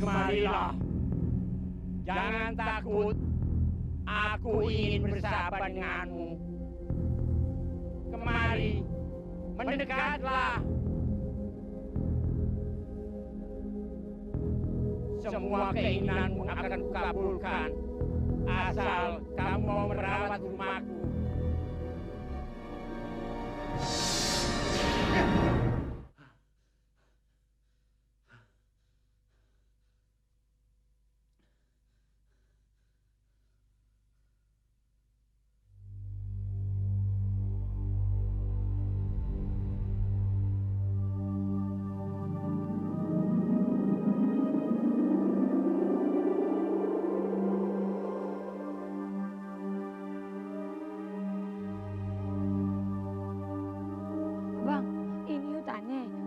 kemarilah. Jangan takut. Aku ingin bersahabat denganmu. Kemari, mendekatlah. Semua keinginanmu akan kukabulkan. Asal kamu mau merawat rumahku.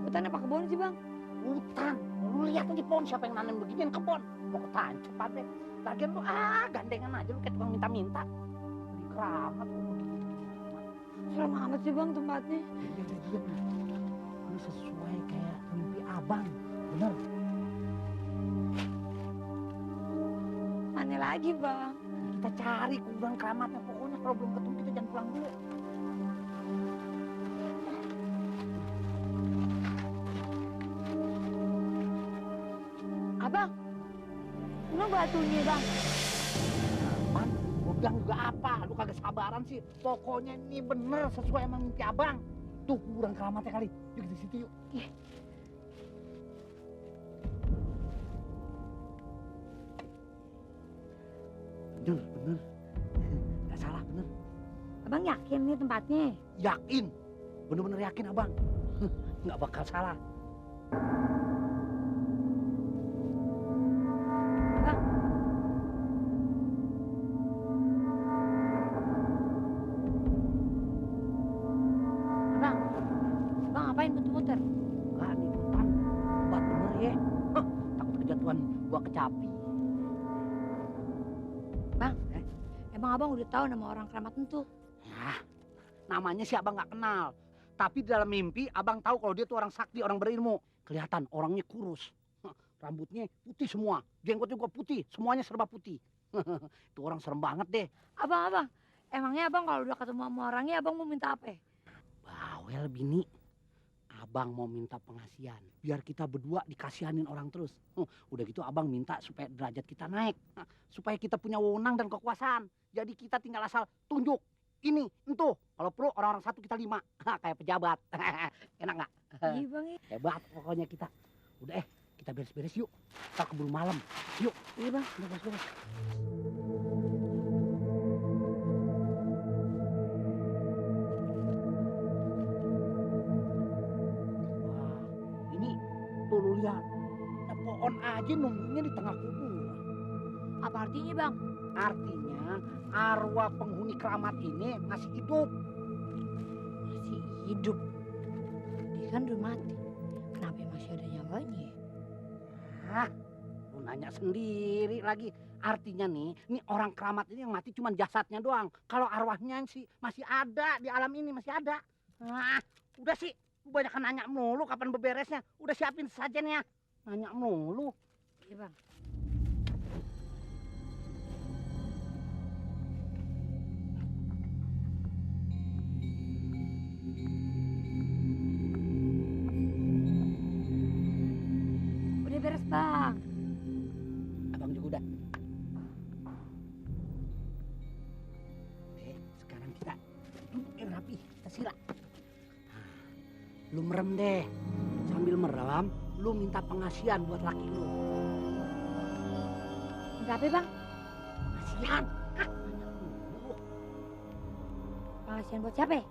Hutan apa kebun sih, Bang? Hutan. Lu lihat aja pohon, siapa yang nanam beginian kebun? Mau ketancap apa? Lagian lu gandengan aja lu kayak tukang minta-minta. Di keramat lu begini. Serem amat sih, Bang, tempatnya. Diam. Ini sesuai kayak mimpi abang. Bener. Mana lagi, Bang? Kita cari kuburan keramatnya. Pokoknya kalau belum ketemu kita jangan pulang dulu. Abang, mana batunya, Bang? Man, gua bilang juga apa? Lu kagak sabaran sih. Pokoknya ini bener sesuai sama mimpi abang. Tuh kuburan keramatnya kali. Yuk kita situ yuk. Bener. Gak salah, bener. Abang yakin nih tempatnya? Yakin. Bener-bener yakin abang. Nggak bakal salah. Bang, ngapain muter-muter? Enggak, nih hutan. Buat bener ya. Takut kejatuhan gua kecapi. Bang, emang abang udah tahu nama orang keramat itu? Ya, namanya sih abang nggak kenal. Tapi di dalam mimpi abang tahu kalau dia tuh orang sakti, orang berilmu. Kelihatan orangnya kurus. Rambutnya putih semua. Jenggotnya juga putih. Semuanya serba putih. Itu orang serem banget deh. Abang, emangnya abang kalau udah ketemu sama orangnya abang mau minta apa? Bawel bini. Abang mau minta pengasihan. Biar kita berdua dikasihanin orang terus. Udah gitu abang minta supaya derajat kita naik. Supaya kita punya wewenang dan kekuasaan. Jadi kita tinggal asal tunjuk. Ini, entuh. Kalau perlu orang-orang satu kita 5. Kayak pejabat. Enak nggak? Iya bang ya. Hebat pokoknya kita. Udah kita beres-beres yuk. Kita keburu malam. Yuk. Iya bang. Beres-beres. Wah, ini tuh lu lihat. Ada pohon aja nunggunya di tengah kubur. Apa artinya bang? Artinya arwah penghuni keramat ini masih hidup. Masih hidup. Dia kan udah mati. Kenapa masih ada nyawanya? Hah? Lu nanya sendiri lagi. Artinya nih orang keramat ini yang mati cuma jasadnya doang. Kalau arwahnya sih masih ada di alam ini, masih ada. Nah, udah sih, lu banyak nanya mulu kapan beberesnya. Udah siapin sajennya. Nanya mulu. Iya bang. Udah beres bang. Abang juga udah. Sekarang kita duduk rapi, kita sila. Lu merem deh. Sambil merem, lu minta pengasihan buat laki lu. Minta apa bang? Pengasihan. Pengasihan buat siapa?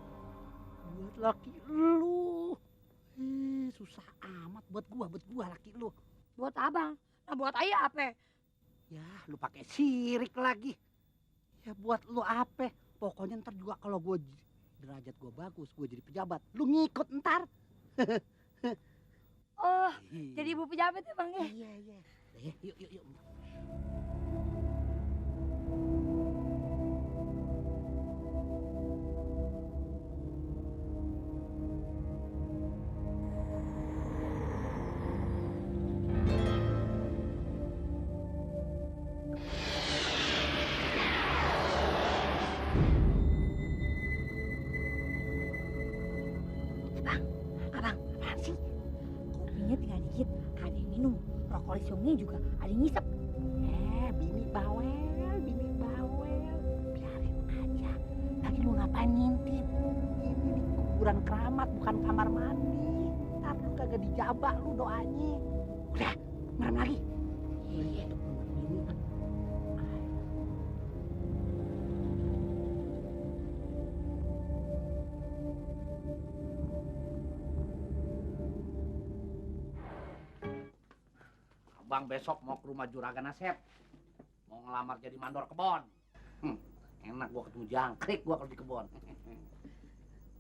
Buat laki lu. Susah amat buat gua laki lu. Buat abang. Nah buat ayah apa? Ya, lu pakai sirik lagi. Ya buat lu apa? Pokoknya ntar juga kalau gua derajat gua bagus, gua jadi pejabat, lu ngikut ntar. Oh, jadi ibu pejabat ya bang ya? Iya. Yuk. Abang, apaan sih? Kopinya tinggal dikit, ada yang minum. Rokok lisungnya juga ada yang ngisep. Bini bawel. Biarin aja. Lagi lu ngapain ngintip? Ini di kuburan keramat, bukan kamar mandi. Ntar lu kagak dijabak lu doanya. Udah, merem lagi. Iya, itu bini. Abang besok mau ke rumah Juragan Asep. Mau ngelamar jadi mandor kebon. Enak gua ketemu jangkrik gua kalau di kebon.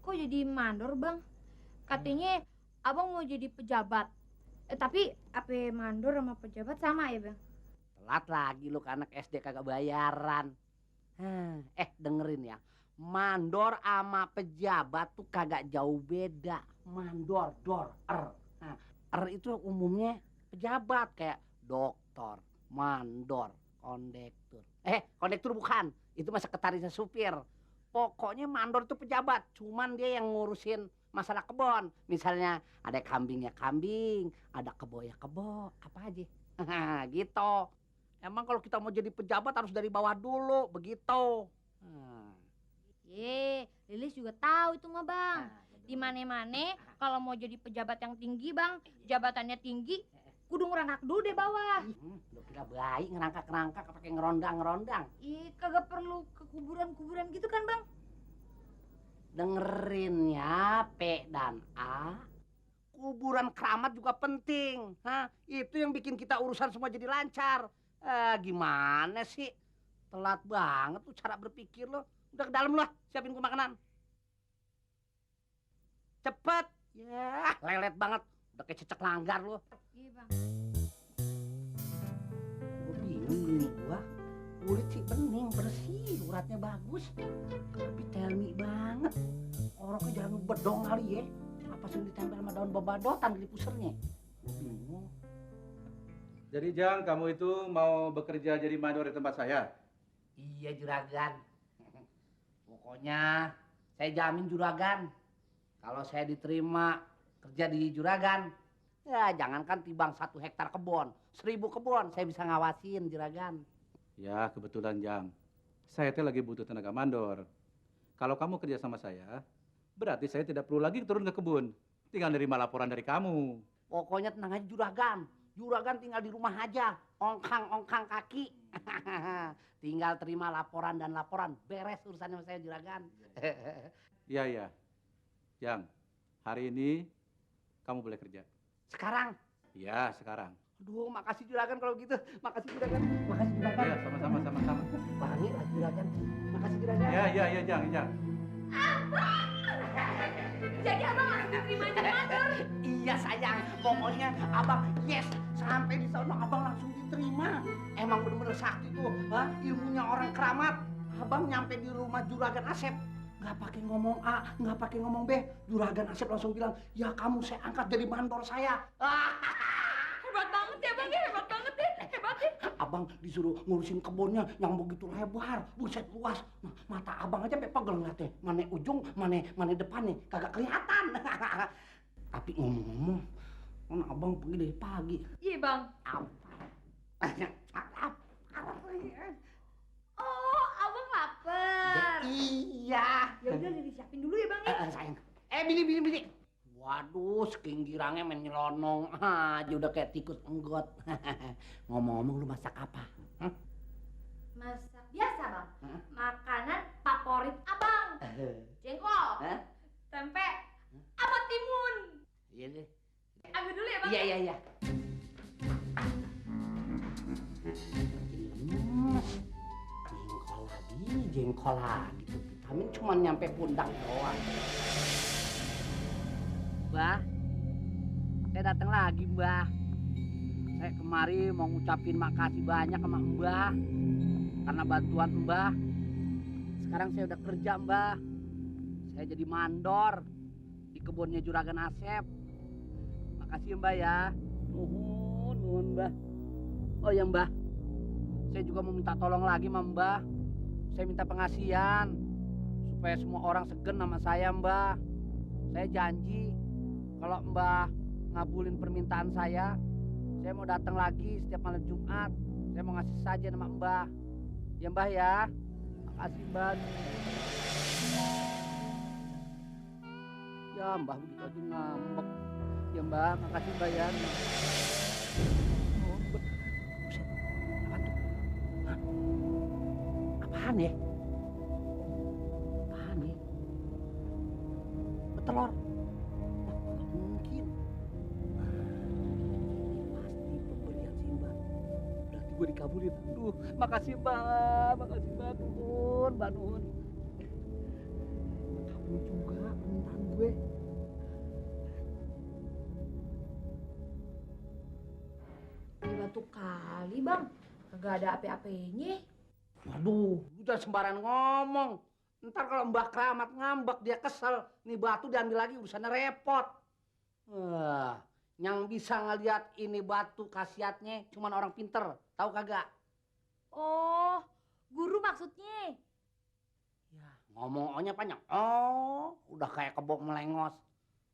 Kok jadi mandor, Bang? Katanya abang mau jadi pejabat. Tapi apa mandor sama pejabat sama ya, Bang? Telat lagi lu ke anak SD kagak bayaran. Dengerin ya. Mandor sama pejabat tuh kagak jauh beda. Mandor, R itu umumnya pejabat kayak dokter, mandor, kondektur. Kondektur bukan. Itu mah sekretarisnya supir. Pokoknya mandor itu pejabat. Cuman dia yang ngurusin masalah kebon. Misalnya ada kambingnya kambing, ada kebo ya kebo, apa aja. Gitu. Emang kalau kita mau jadi pejabat harus dari bawah dulu, begitu. Lilis juga tahu itu mah, Bang. Di mana-mana kalau mau jadi pejabat yang tinggi, Bang, jabatannya tinggi, kudu ngerangkak dulu deh bawah. Lu kira baik ngerangkak pakai ngerondang. Kagak perlu ke kuburan-kuburan gitu kan, Bang? Dengerin ya, P dan A. Kuburan keramat juga penting. Itu yang bikin kita urusan semua jadi lancar. Gimana sih? Telat banget tuh cara berpikir lo. Udah ke dalam lah, siapin gua makanan. Cepet. Ya, lelet banget. Udah kayak cecek langgar lo. Iya, Bang. Gua bingung ini gua. Kulit sih bening, bersih, uratnya bagus. Tapi telmi banget. Orangnya jangan bedong kali ya. Apa sih ditempel sama daun babadotan di pusernya? Gua bingung. Jadi Jang, kamu itu mau bekerja jadi mandor di tempat saya? Iya Juragan. Pokoknya saya jamin Juragan. Kalau saya diterima kerja di Juragan, ya jangankan tibang 1 hektar kebun, 1000 kebun saya bisa ngawasin Juragan. Ya kebetulan Jang, saya tuh lagi butuh tenaga mandor. Kalau kamu kerja sama saya, berarti saya tidak perlu lagi turun ke kebun. Tinggal nerima laporan dari kamu. Pokoknya tenang aja Juragan. Juragan tinggal di rumah aja, ongkang kaki. Tinggal terima laporan dan laporan. Beres urusannya sama saya Juragan. Iya. Jang, hari ini kamu boleh kerja. Sekarang? Iya, sekarang. Aduh, makasih Juragan kalau gitu. Makasih Juragan. Makasih Juragan. Iya, sama-sama. Wangi lah Juragan. Makasih Juragan. Iya, Jang. Jadi abang langsung diterima jadi mandor. Iya sayang, pokoknya abang yes. Sampai di sana abang langsung diterima. Emang bener-bener sakti tuh, ilmunya orang keramat. Abang nyampe di rumah Juragan Asep, nggak pakai ngomong A, nggak pakai ngomong B. Juragan Asep langsung bilang, ya kamu saya angkat jadi mandor saya. Hebat banget ya, Bang. Hebat banget deh. Abang disuruh ngurusin kebunnya yang begitu lebar, buset luas. Mata abang aja sampai pegel ngeliatnya. Mana ujung, mana depannya, kagak kelihatan. Tapi ngomong-ngomong, kan abang pergi dari pagi. Iya, Bang. Oh, abang lapar. Iya. Ya udah disiapin dulu ya, Bang ya. Sayang. Bini. Waduh, sekinggirannya main nyelonong aja udah kayak tikus enggot. Ngomong-ngomong lu masak apa? Masak biasa, Bang. Makanan favorit abang. Jengkol, tempe, sama timun. Iya deh. Ambil dulu ya, Bang. Iya. Jengkol lagi. Vitamin cuma nyampe pundak doang. Mbah, saya datang lagi, Mbah. Saya kemari mau ngucapin makasih banyak sama Mbah karena bantuan Mbah. Sekarang saya udah kerja, Mbah. Saya jadi mandor di kebunnya Juragan Asep. Makasih Mbah ya. Nuhun Mbah. Oh ya Mbah, saya juga mau minta tolong lagi sama Mbah. Saya minta pengasihan supaya semua orang segen sama saya Mbah. Saya janji kalau Mbah ngabulin permintaan saya mau datang lagi setiap malam Jumat. Saya mau ngasih saja nama Mbah. Ya Mbah ya. Makasih Mbah. Ya Mbah begitu aja ngambek. Ya Mbah, makasih Mbah ya. Oh, buset. Apaan tuh? Hah? Apaan ya? Apaan ya? Betelor. Wah, nggak mungkin. Ini pasti pemberian si Mbah. Berarti gue dikabulin. Aduh, makasih Mbah. Makasih Mbah. Nuhun, Mbah Nuhun. Kabul juga permintaan gue. Batu kali bang, kagak ada apa-apanya. Waduh, lu jangan sembarangan ngomong. Ntar kalau Mbah Keramat ngambek, dia kesel. Nih batu diambil lagi, urusannya repot. Wah, yang bisa ngeliat ini batu khasiatnya cuman orang pinter. Tahu kagak? Oh, guru maksudnya. Ya, ngomongnya panjang. Oh, udah kayak kebok melengos.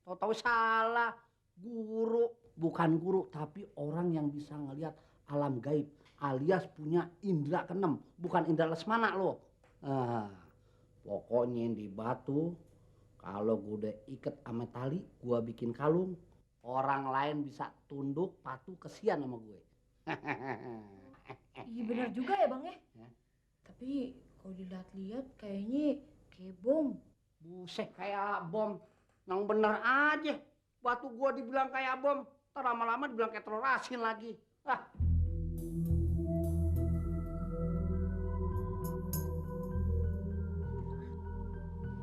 Tahu-tahu salah. Guru, bukan guru, tapi orang yang bisa ngeliat alam gaib, alias punya indera keenam, bukan indera lesmana loh. Pokoknya di batu, kalau gue udah iket sama tali, gue bikin kalung, orang lain bisa tunduk, patuh, kesian sama gue. Iya benar juga ya bang ya. Ya. Tapi kalau dilihat-lihat kayaknya kayak bom. Buset, kayak bom. Yang bener aja. Batu gue dibilang kayak bom, ntar lama-lama dibilang kayak telur asin lagi. Ah.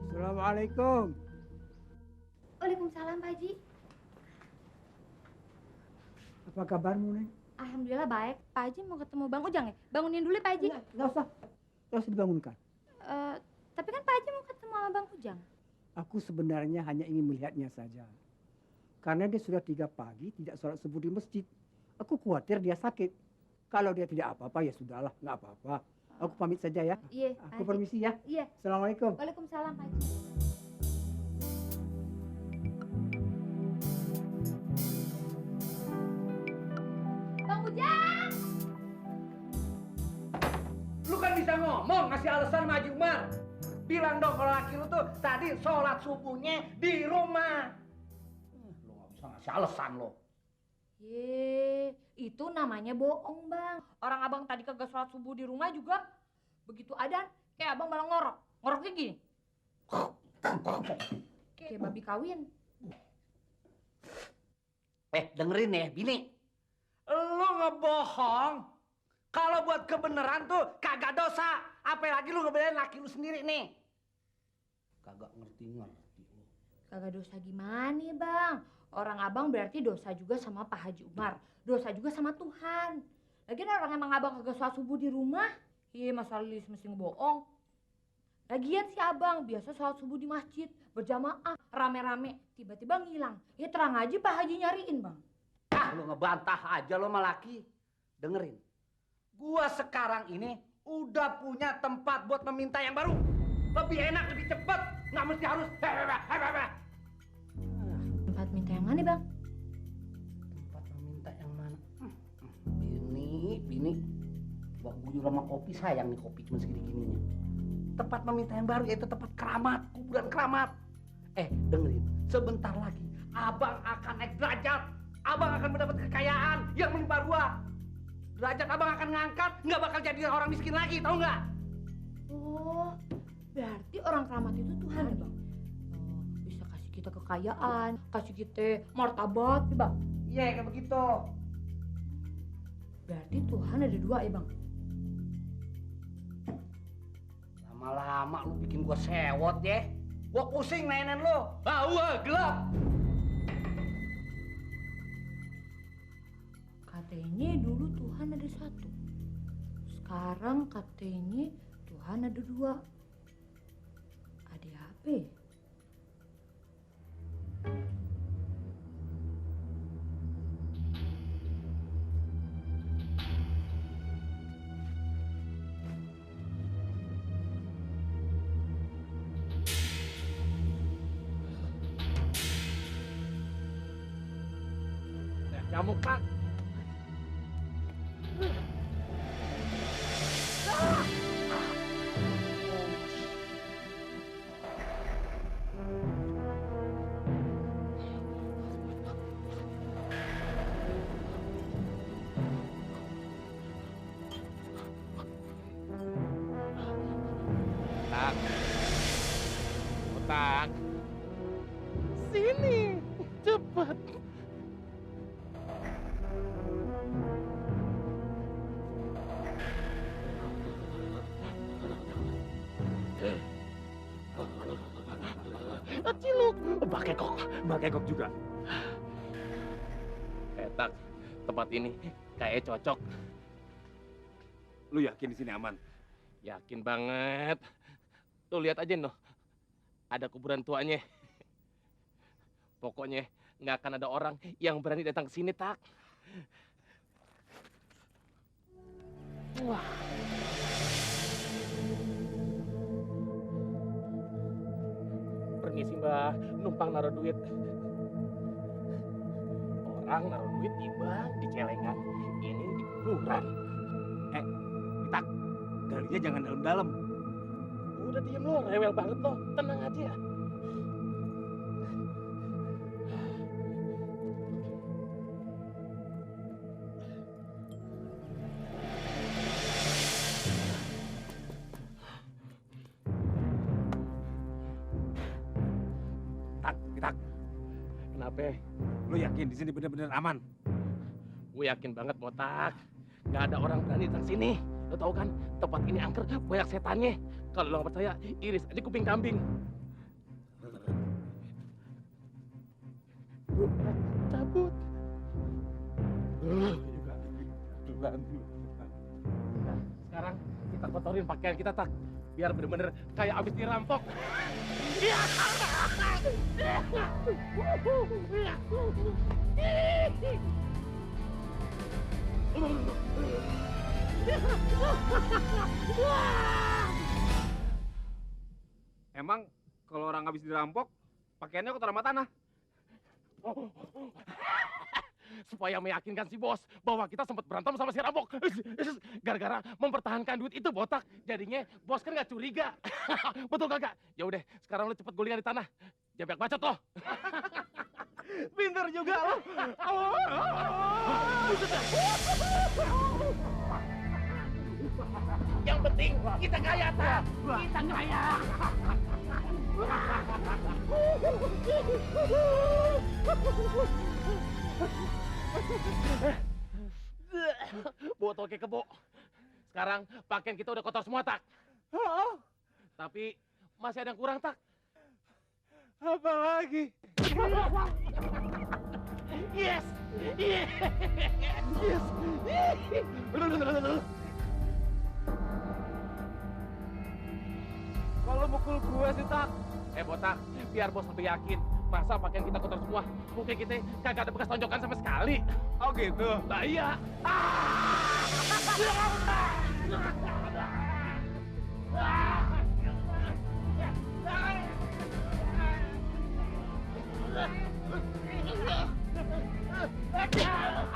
Assalamualaikum. Waalaikumsalam Pak Haji. Apa kabarmu, Neng? Alhamdulillah baik. Pak Haji mau ketemu Bang Ujang ya? Bangunin dulu ya, Pak Haji. Nggak usah. Nggak usah dibangunkan. Tapi kan Pak Haji mau ketemu sama Bang Ujang. Aku sebenarnya hanya ingin melihatnya saja. Karena dia sudah 3 pagi tidak sholat subuh di masjid. Aku khawatir dia sakit. Kalau dia tidak apa-apa ya sudahlah, nggak apa-apa. Aku pamit saja ya. Iya. Aku permisi ya. Iya. Assalamualaikum. Waalaikumsalam Pak Haji. Bang Ujang! Lu kan bisa ngomong, ngasih alasan sama Haji Umar. Bilang dong kalau laki lu tuh tadi sholat subuhnya di rumah. Lu nggak bisa ngasih alasan lo. Ye, itu namanya bohong bang. Orang abang tadi kagak sholat subuh di rumah juga. Begitu adan, kayak abang malah ngorok. Ngoroknya gini. Kayak babi kawin. Dengerin ya, bini. Lu ngebohong. Kalau buat kebenaran tuh kagak dosa. Apalagi lu ngebelain laki lu sendiri nih. Kagak ngerti-ngerti lu. Kagak dosa gimana bang? Orang abang berarti dosa juga sama Pak Haji Umar. Dosa juga sama Tuhan. Lagian orang emang abang kagak sholat subuh di rumah. Iya masa Lilis mesti ngebohong. Lagian si abang biasa sholat subuh di masjid. Berjamaah, rame-rame. Tiba-tiba ngilang. Ya terang aja Pak Haji nyariin bang. Ah, lu ngebantah aja lo sama laki. Dengerin. Gua sekarang ini udah punya tempat buat meminta yang baru. Lebih enak, lebih cepat. Nggak mesti harus Tempat minta yang mana bang? tempat meminta yang mana? Bini. Buat buyur sama kopi, sayang nih kopi cuma segini-gininya. Tempat meminta yang baru yaitu tempat keramat, kuburan keramat. Dengerin, sebentar lagi abang akan naik derajat. Abang akan mendapat kekayaan yang menimpa gua. Derajat abang akan ngangkat, nggak bakal jadi orang miskin lagi, tahu nggak? Oh, berarti orang keramat itu Tuhan ya bang? Bisa kasih kita kekayaan, kasih kita martabat ya bang? Iya, kayak begitu. Berarti Tuhan ada 2 ya bang? Lama-lama lu bikin gua sewot ya. Gua pusing mainin lu. Bawa gelap. Katanya dulu Tuhan ada 1. Sekarang katanya Tuhan ada 2. Ada apa ya? kamu, Tak. Tak. Tak. Sini, cepat. Ciluk, bakekok juga. Tak, tempat ini kayak cocok. Lu yakin di sini aman? Yakin banget. Tuh lihat aja noh, ada kuburan tuanya. Pokoknya nggak akan ada orang yang berani datang ke sini, Tak. Wah. Permisi Mbak, numpang naruh duit. Orang naruh duit di bank, di celengan. Ini di kuburan. Tak, galinya jangan dalam-dalam. Udah diem lo, rewel banget lo. Tenang aja. Tak, Kenapa? lu yakin di sini benar-benar aman? Gue yakin banget, Botak. Gak ada orang berani datang sini. Lo tau kan, tempat ini angker, banyak setannya. Kalau lo nggak percaya, iris aja kuping kambing. Cabut. Juga. Nah, sekarang kita kotorin pakaian kita, Tak. Biar bener-bener kayak abis dirampok. Emang kalau orang habis dirampok, pakaiannya kotor sama tanah? Supaya meyakinkan si bos bahwa kita sempat berantem sama si rampok. Gara-gara mempertahankan duit itu, Botak. Jadinya bos kan nggak curiga. Betul kagak? Ya udah, sekarang lo cepet gulingan di tanah. Jangan banyak bacot lo. Pinter juga lo. Yang penting kita kaya, Tak. Kita kaya. Botol kayak kebo. Sekarang pakaian kita udah kotor semua, Tak. Tapi masih ada yang kurang, Tak. Apa lagi? Yes! Yes! Yes! Kalau mukul gua sih, Tak. Botak, biar bos lebih yakin. Masa pakaian kita kotor semua? Mungkin kita kagak ada bekas tonjokan sama sekali. Oh gitu. Nah iya.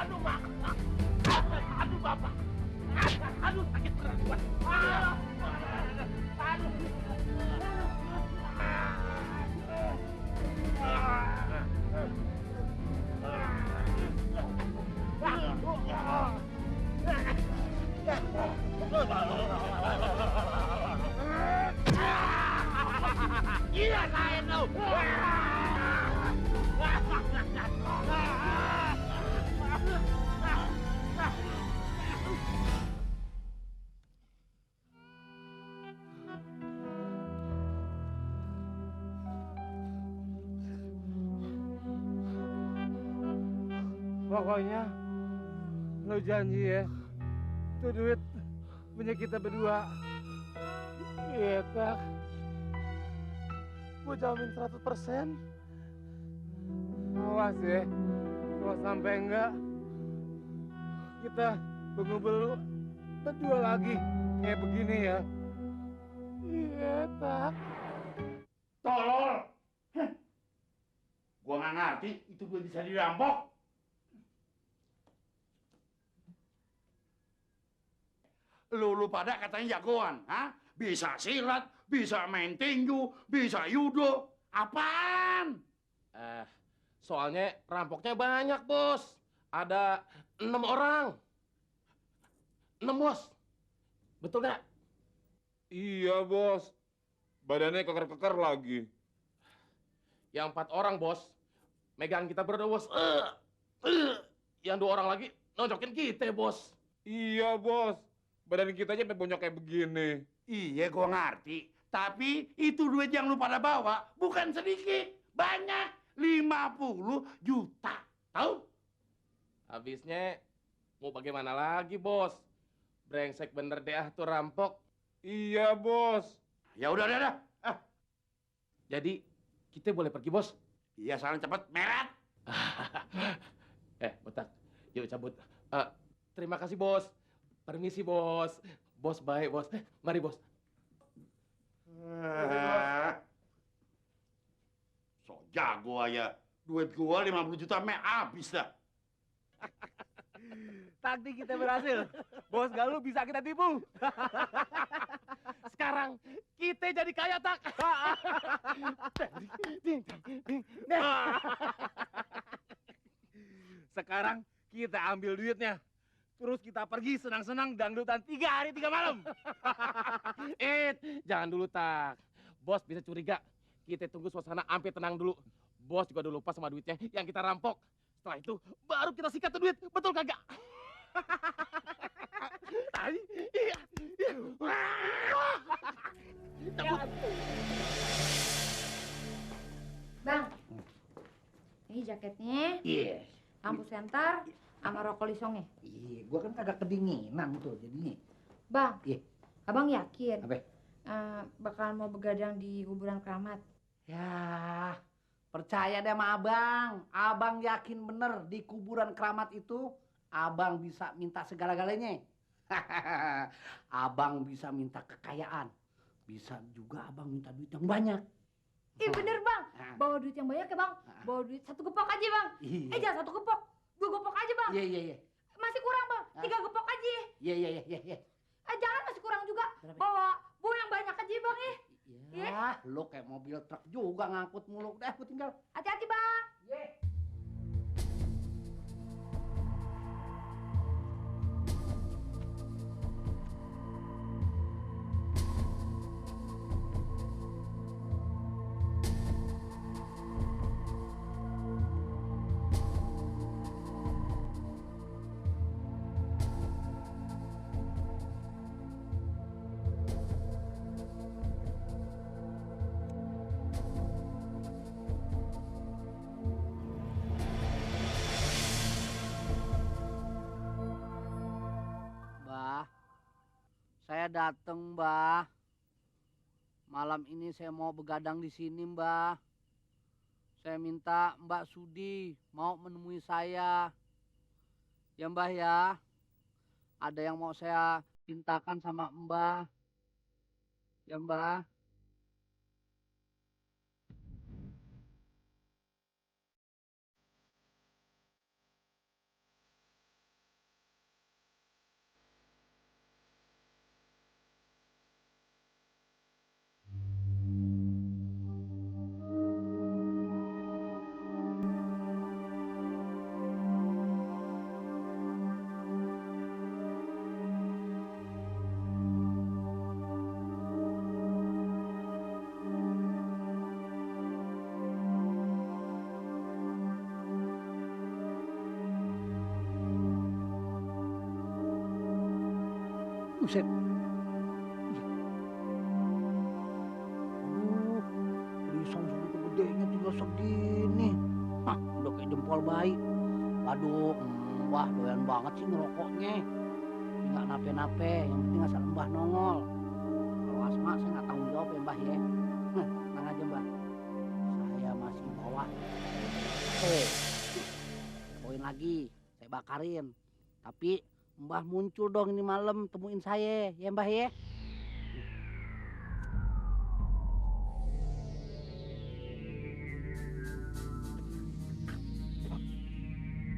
Aduh, Mak. Aduh, Bapak. Aduh, sakit berat gua. Aduh. Gila saya tuh. Pokoknya lo janji ya, itu duit punya kita berdua. Iya, Tak. Gue jamin 100%. Awas ya, kalau sampai enggak, kita bengong berdua lagi kayak begini ya. Iya, Tak. Tolol. Gua nggak ngerti itu gue bisa dirampok. Lu pada katanya jagoan, ha? Bisa silat, bisa main tinju, bisa judo. Apaan? Soalnya rampoknya banyak, Bos. Ada 6 orang. 6, Bos. Betul nggak? Iya, Bos. Badannya keker-keker lagi. Yang 4 orang, Bos. Megang kita berdua, Bos. Yang 2 orang lagi nonjokin kita, Bos. Iya, Bos. Badan kita aja sampai bonyok kayak begini. Iya, gua ngerti. Tapi itu duit yang lu pada bawa bukan sedikit. Banyak. 50 juta. Tahu? Habisnya mau bagaimana lagi, Bos? Brengsek bener deh tuh rampok. Iya, Bos. Ya udah. Jadi kita boleh pergi, Bos? Iya, salam cepet. Meret. Botak. Yuk cabut. Terima kasih, Bos. Permisi, Bos. Bos baik, Bos. Mari, Bos. So jago aja. Duit gua 50 juta habis dah. Taktik kita berhasil. Bos Galuh bisa kita tipu. Sekarang kita jadi kaya, Tak. Sekarang kita ambil duitnya. Terus kita pergi senang-senang dangdutan 3 hari 3 malam. Jangan dulu, Tak. Bos bisa curiga. Kita tunggu suasana sampai tenang dulu. Bos juga udah lupa sama duitnya yang kita rampok. Setelah itu baru kita sikat tuh duit. Betul kagak? Bang, ini jaketnya, Iya. lampu senter, sama rokok lisongnya. Iya, gua kan kagak kedinginan tuh jadinya. Bang, Iya. abang yakin Apa? bakalan mau begadang di kuburan keramat? Ya, percaya deh sama abang. Abang yakin bener di kuburan keramat itu abang bisa minta segala-galanya. Abang bisa minta kekayaan. Bisa juga abang minta duit yang banyak. Bener bang, Nah. bawa duit yang banyak ya bang. Bawa duit 1 gepok aja bang. Iya. Jangan 1 gepok, 2 gepok aja bang. Iya. Masih kurang bang, 3 gepok aja. Iya. Jangan masih kurang juga. Berapa? Bawa yang banyak aja bang ya. Ya, lo kayak mobil truk juga ngangkut mulu. Udah, gue tinggal. Hati-hati bang. Mbah, saya datang, Mbah. Malam ini saya mau begadang di sini, Mbah. Saya minta Mbak Sudi mau menemui saya. Ya, Mbah ya. Ada yang mau saya pintakan sama Mbah. Ya, Mbah. Buset. Aduh, tulisan segitu gedenya tinggal segini. Hah, udah kayak jempol bayi. Waduh, wah doyan banget sih ngerokoknya. Tapi nggak nape-nape, yang penting asal Mbah nongol. Kalau asma saya nggak tanggung jawab ya Mbah ya. Tenang aja Mbah. Saya masih bawa. Poin lagi, saya bakarin. Tapi Mbah muncul dong ini malam temuin saya, ya Mbah ya.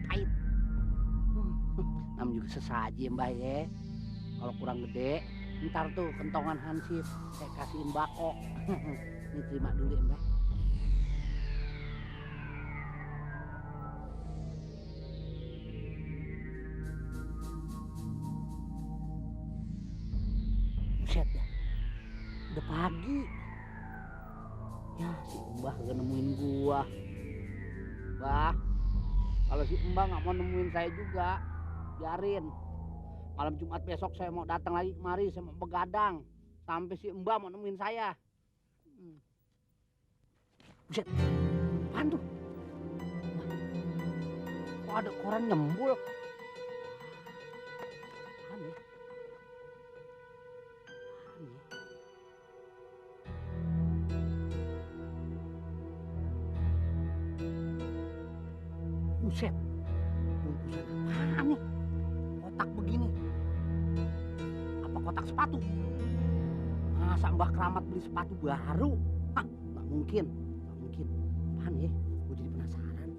Pahit. Nam juga sesaji Mbah ya. Kalau kurang gede, ntar tuh kentongan Hansip saya kasihin bako. Ini terima dulu ya Mbak. Buset ya, udah pagi. Ya si Mbah gak nemuin gua. Bah, kalau si Mbah nggak mau nemuin saya juga, biarin. Malam Jumat besok saya mau datang lagi kemari, saya mau begadang sampai si Mbah mau nemuin saya. Buset, apaan tuh? Kok ada koran nyembul? Aneh. Aneh. Buset, bungkusan apaan nih? Kotak begini. Apa kotak sepatu? Masa Mbah Keramat beli sepatu baru? Hah, nggak mungkin, nggak mungkin. Apaan ya? Gue jadi penasaran.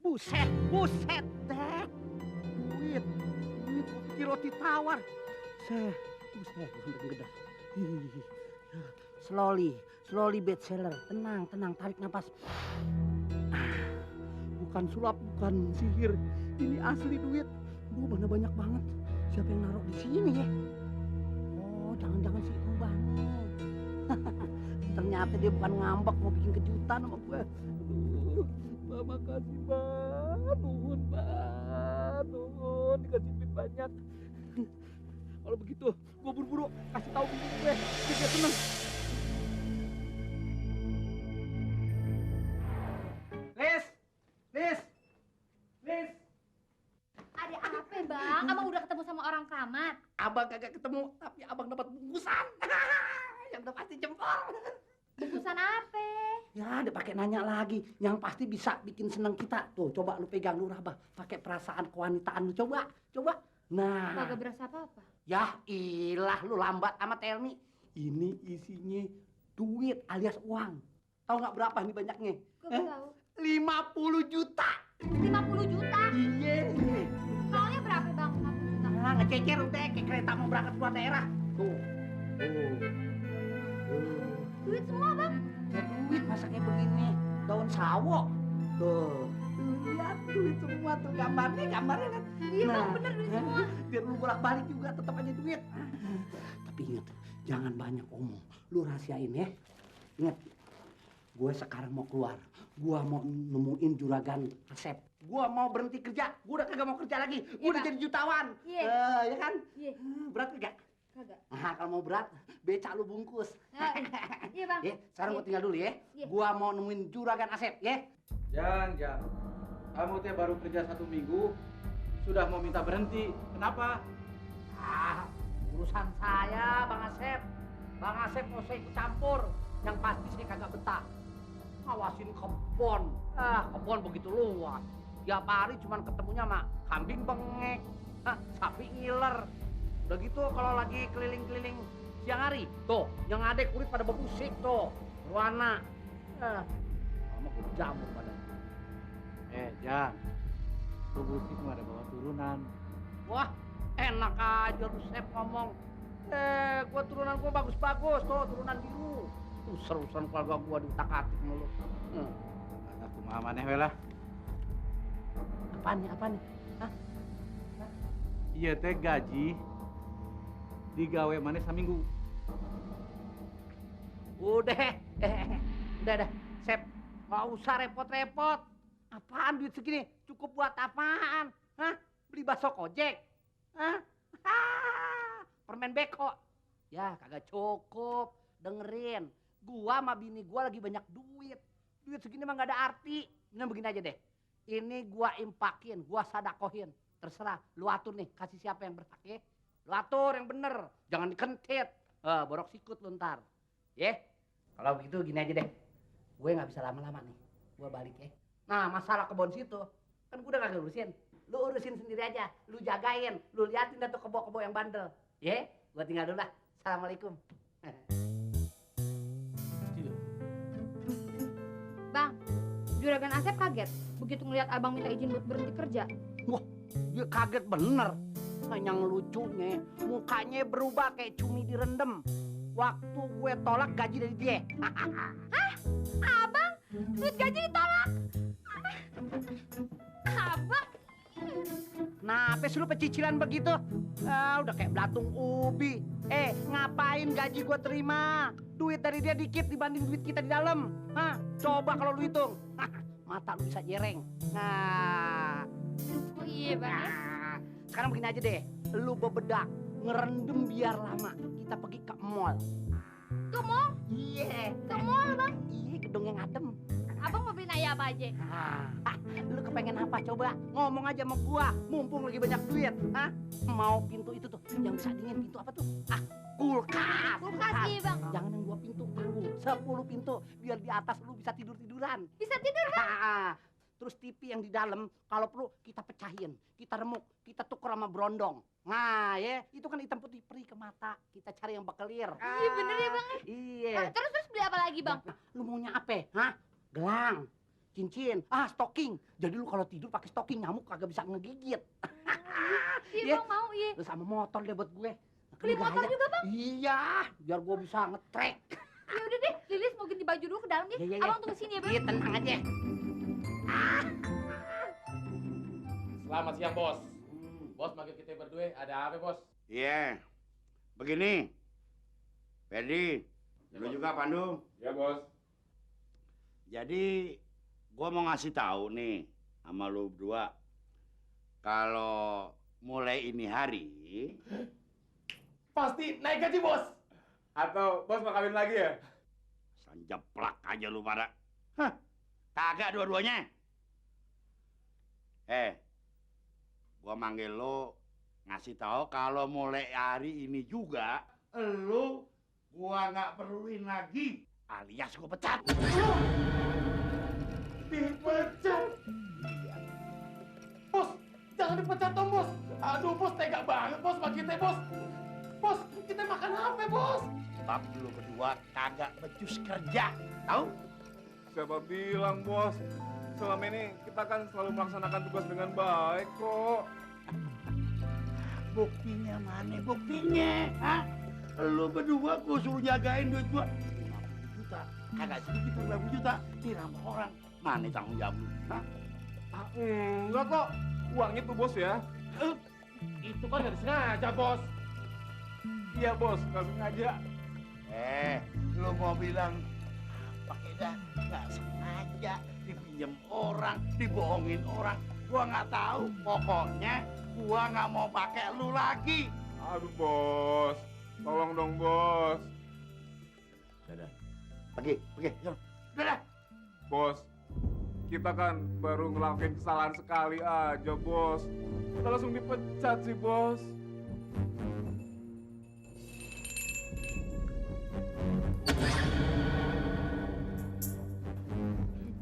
Buset, buset deh. Duit roti tawar. Buset, gede. Slowly bestseller. Tenang, tarik nafas. Bukan sulap, bukan sihir. Ini asli duit. Mana banyak banget. Siapa yang naruh di sini ya? Oh, jangan-jangan si Mbah nih. Ternyata dia bukan ngambek, mau bikin kejutan sama gue. Aduh, Mbah makasih Mbah. Nuhun Mbah, nuhun. Dikasih duit banyak. Kalau begitu, gue buru-buru kasih tahu bini gue. Dia seneng. Lis. Ada apa bang? Abang udah ketemu sama orang keramat? Abang kagak ketemu, tapi abang dapat bungkusan. Yang udah pasti jempol. Bungkusan apa? Ya, dia pakai nanya lagi. Yang pasti bisa bikin seneng kita. Tuh, coba lu pegang lu Rabah. Pakai perasaan kewanitaan lu, coba. Nah. Kagak berasa apa-apa. Ya ilah, lu lambat amat Elmi. Ini isinya duit alias uang. Tahu nggak berapa nih banyaknya? Kagak tahu. 50 juta. 50 juta? Iya. Soalnya berapa bang 50 juta? Nah, ngececer udah kayak kereta mau berangkat keluar daerah. Tuh. Duit semua bang? Ya duit masa kayak begini. Daun sawo. Tuh. Lihat duit semua tuh gambarnya kan. Iya bang, bener duit semua. Biar lu bolak-balik juga tetap aja duit. Tapi ingat, jangan banyak omong. Lu rahasiain ya. Ingat, gue sekarang mau keluar. Gue mau nemuin juragan Asep. Gue mau berhenti kerja. Gue udah kagak mau kerja lagi. Gue udah jadi jutawan. Iya. Ya kan? Iya. Berat kagak? Kagak. Nah, kalau mau berat, beca lu bungkus. Iya bang. Ya, sekarang gue tinggal dulu ya. Iya. Gue mau nemuin juragan Asep ya. Jang. Kamu teh baru kerja 1 minggu, sudah mau minta berhenti. Kenapa? Urusan saya, Bang Asep. Bang Asep mau saya ikut campur. Yang pasti saya kagak betah. Ngawasin kebon. Kebon begitu luas. Tiap hari cuman ketemunya sama kambing bengek, sapi ngiler. Udah gitu kalau lagi keliling-keliling siang hari, tuh yang ada kulit pada berbusik tuh, berwarna. Sama kulit jamur badan. Jang, lu busik mah ada bawa turunan. Wah, enak aja lu Sep ngomong. Gua turunan gua bagus-bagus tuh, turunan biru. Urusan keluarga gua diutak-atik mulu. Aku mah maneh we lah. Apaan nih? Hah? Iya teh gaji digawe maneh saminggu. Udah, Sep. Nggak usah repot-repot. Apaan duit segini? Cukup buat apaan? Hah? Beli bakso kojek? Hah? Permen beko? Ya, kagak cukup. Dengerin. Gua sama bini gua lagi banyak duit. Duit segini mah nggak ada arti. Ini begini aja deh. Ini gua impakin, gua sadakohin. Terserah, lu atur nih, kasih siapa yang berhak ya. Lu atur yang bener, jangan dikentit. Borok sikut lu ntar. Ya, kalau begitu gini aja deh. Gue nggak bisa lama-lama nih, gue balik ya. Nah, masalah kebon situ, kan gue udah kagak urusin. Lu urusin sendiri aja, lu jagain, lu liatin dah tuh kebo-kebo yang bandel. Ya, gue tinggal dulu lah. Assalamualaikum. Bang, juragan Asep kaget begitu ngeliat abang minta izin buat berhenti kerja. Wah, Dia kaget bener. Yang lucunya, mukanya berubah kayak cumi direndam. Waktu gue tolak gaji dari dia. Abang, duit gaji ditolak. Abang. Kenapa sih lu pecicilan begitu? Udah kayak belatung ubi. Ngapain gaji gua terima? Duit dari dia dikit dibanding duit kita di dalam. Hah? Coba kalau lu hitung. Mata lu bisa jereng. Nah. Oh iya bang. Nah. Sekarang begini aja deh. Lu bebedak. Ngerendam biar lama. Kita pergi ke mall. Ke mall? Iya. Ke mall bang? Iya, gedung yang adem. Abang mau beli ayam apa aja? Lu kepengen apa coba? Ngomong aja sama gua, mumpung lagi banyak duit. Mau pintu itu tuh, yang bisa dingin pintu apa tuh? Kulkas. Kulkas iya bang. Jangan yang 2 pintu, tanggung 10 pintu, biar di atas lu bisa tidur-tiduran. Bisa tidur bang? Terus TV yang di dalam, kalau perlu kita pecahin, kita remuk, kita tuker sama berondong. Nah ya, itu kan hitam putih perih ke mata. Kita cari yang bekelir. Iya bener ya bang. Iya. Terus beli apa lagi bang? Lu maunya apa? Gelang, cincin, stocking. Jadi lu kalau tidur pakai stocking nyamuk kagak bisa ngegigit. Iya bang mau iya. Terus sama motor deh buat gue. Beli motor juga bang? Iya, biar gue bisa ngetrek. Ya udah deh, Lilis mau ganti baju dulu ke dalam deh. Iya. Abang tunggu sini ya bang. Iya, tenang aja. Selamat siang, Bos. Bos manggil kita berdua, ada apa, Bos? Iya. Begini. Ferdi, lu juga Pandu. Ya, Bos. Jadi gua mau ngasih tahu nih sama lu berdua. Kalau mulai ini hari Pasti naik gaji, Bos. Atau Bos mau kawin lagi ya? sanjeplak aja lu pada. Hah, kagak dua-duanya. Gua manggil lu ngasih tahu kalau mulai hari ini juga lu gua nggak perluin lagi, alias gua pecat. Dipecat? Bos, jangan dipecat dong, Bos. Aduh, Bos, tega banget, Bos, sama kita, Bos. Bos, kita makan apa, Bos? Sebab lu berdua kagak becus kerja, tahu? Siapa bilang, Bos? Selama ini kita kan selalu melaksanakan tugas dengan baik kok. Buktinya mana? Buktinya, hah? Lu berdua gua suruh jagain duit gua 50 juta, kagak sedikit 50 juta, dirama orang. Mana tanggung jawab lu? Hah? Enggak kok. Uang itu, Bos ya. Itu kan nggak disengaja, Bos. Iya, Bos. Nggak sengaja. Lu mau bilang pakai dah nggak sengaja dipinjam orang, dibohongin orang. Gua nggak tahu. Pokoknya gua nggak mau pakai lu lagi. Aduh, Bos. Tolong dong, Bos. Dadah. Pergi. Dadah. Bos, kita kan baru ngelakuin kesalahan sekali aja, Bos. Kita langsung dipecat sih, Bos.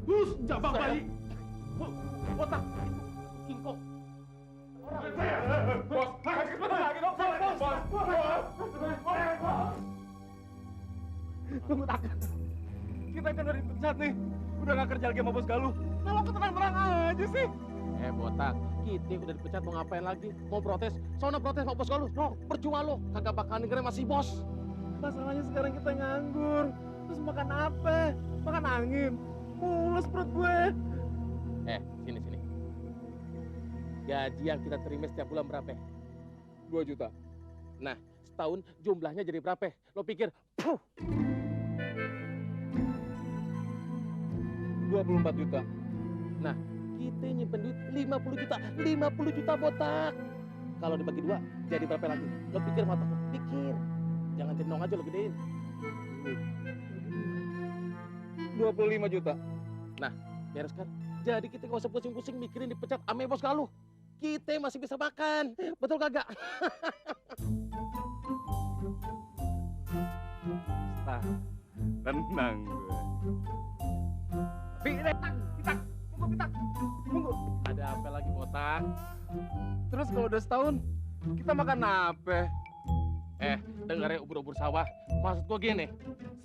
Bus, jabang bayi. Botak. King Kong. Bos, kasih kita lagi dong, Bos. Tunggu, Tak. Kita kan udah dipecat nih. Udah gak kerja lagi sama Bos Galuh. Kalau ketenang-tenang aja sih. Botak, kita udah dipecat mau ngapain lagi? Mau protes? Soalnya protes sama Bos Galuh. No, percuma lo. Kagak bakal dengerin masih Bos. Masalahnya sekarang kita nganggur. Terus makan apa? Makan angin. Mules perut gue. Sini. Gaji yang kita terima setiap bulan berapa? 2 juta. Nah, setahun jumlahnya jadi berapa? Lo pikir, 24 juta. Nah, kita nyimpen duit 50 juta. 50 juta, Botak. Kalau dibagi 2, jadi berapa lagi? Lo pikir mata lo? Pikir. Jangan jenong aja lo gedein. 25 juta. Nah, beres kan? Jadi kita gak usah pusing-pusing mikirin dipecat ame Bos Galuh. Kita masih bisa makan. Betul kagak? Tenang gue. Pitak. Tunggu. Ada apa lagi, Botak? Terus kalau udah setahun, kita makan apa? Dengar ya ubur-ubur sawah. Maksud gua gini,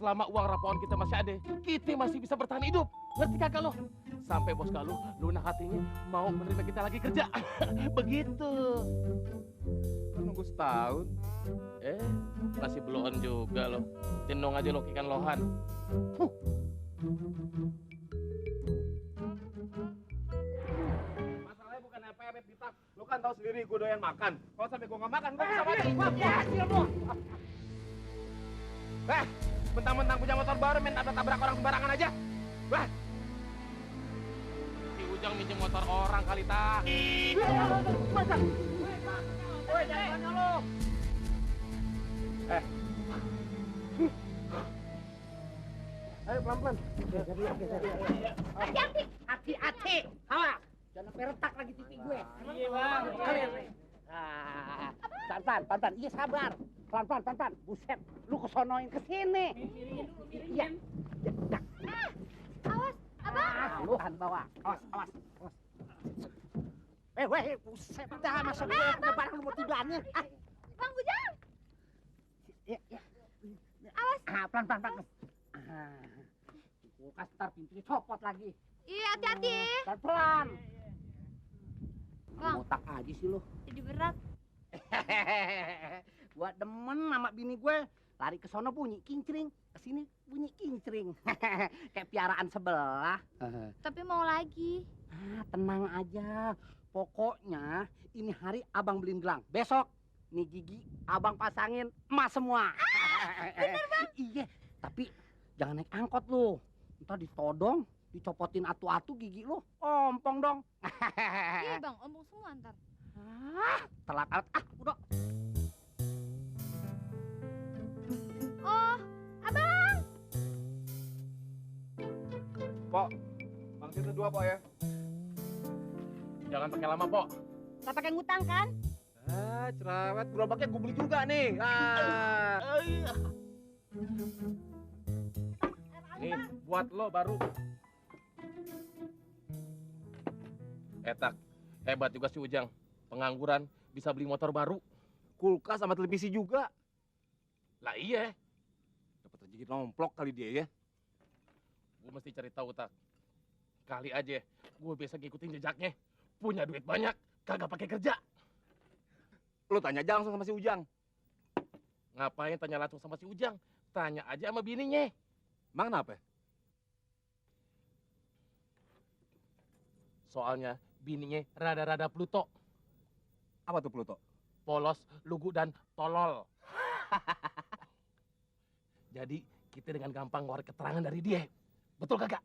selama uang rapawan kita masih ada, kita masih bisa bertahan hidup. Ngerti kagak lo? Sampai bos Galuh lunak hatinya mau menerima kita lagi kerja. Begitu. Nunggu setahun. Masih belum juga loh. Tindong aja lo ikan lohan. Masalahnya bukan apa-apa, Pitak. Lu kan tahu sendiri gue doyan makan. Kalau sampai gue nggak makan, gue bisa mati. Mentang-mentang punya motor baru main tabrak orang sembarangan aja. Wah. Si Ujang minjem motor orang kali tak. Woi, jangan tanya lo. Ayo pelan-pelan. Hati-hati. Hati-hati. Awas. Jangan sampai retak lagi TV gue. Iya, Bang. Pelan-pelan. Iya, sabar. Pelan-pelan. Buset, lu kesonoin ke sini. Iya. Awas, abang. Lu tahan bawa. Awas. Weh, buset dah masuk gue ke barang lu mau tidurannya. Bang Ujang. Iya. Awas. Pelan-pelan. Kulkas ntar pintunya copot lagi. Iya, hati-hati. Pelan-pelan. Bang. Otak aja sih lu. Jadi berat. Gua demen sama bini gue. Lari ke sono bunyi kincring, ke sini bunyi kincring. Kayak piaraan sebelah. Tapi mau lagi. Tenang aja. Pokoknya ini hari abang beliin gelang. Besok nih gigi abang pasangin emas semua. Bener, Bang. Iya, tapi jangan naik angkot lu. Ntar ditodong, dicopotin atu-atu gigi lu. Ompong dong. Iya, Bang, omong semua ntar. Telat alat. Udah. Oh, abang. Pok, mangsitnya 2, Pok ya. Jangan pakai lama, Pok. Gak pakai ngutang kan? Cerewet. Gerobaknya gue beli juga nih. Nih, buat lo baru. Tak. Hebat juga si Ujang. Pengangguran bisa beli motor baru. Kulkas sama televisi juga. Lah iya. Dapat rezeki nomplok kali dia ya. Gue mesti cari tahu, Tak. Kali aja gue bisa ngikutin jejaknya. Punya duit banyak, kagak pakai kerja. Lu tanya aja langsung sama si Ujang. Ngapain tanya langsung sama si Ujang? Tanya aja sama bininya. Emang kenapa? Soalnya bininya rada-rada Pluto. Apa tuh Pluto? Polos, lugu, dan tolol. Jadi kita dengan gampang ngeluarin keterangan dari dia. Betul kagak?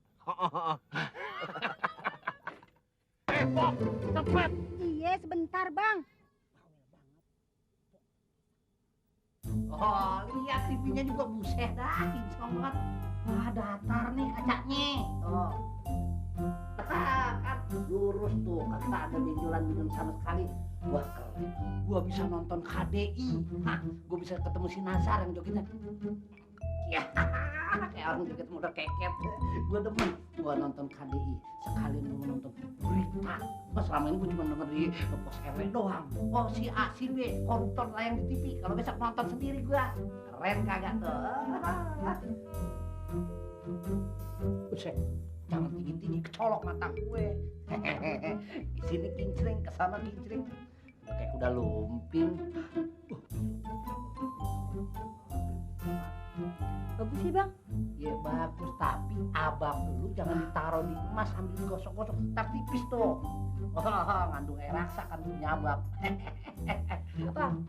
Pok, cepet! Iya, sebentar, Bang. Oh, lihat TV-nya juga buset dah, kinclong banget. Datar nih kacanya. Oh. Kan lurus tuh, kagak ada benjolan sama sekali. Wah, keren. Gua bisa nonton KDI. Gua bisa ketemu si Nazar yang jogetnya. Ya, kayak orang joget model keket. Gua demen. Gua nonton KDI. Sekalian gua nonton berita. Selama ini gua cuma denger di pos RW doang. Oh, si A, si B, koruptor layang di TV. Kalau besok nonton sendiri gua. Keren kagak tuh? Buset. Jangan tinggi-tinggi kecolok mata gue. Di sini kincring, ke sana kincring. Udah kayak kuda lumping. Bagus sih, Bang. Ya bagus, tapi abang lu jangan ditaruh di emas sambil digosok-gosok. Ntar tipis tuh. Wah, ngandung air rasa kan punya abang. Bang,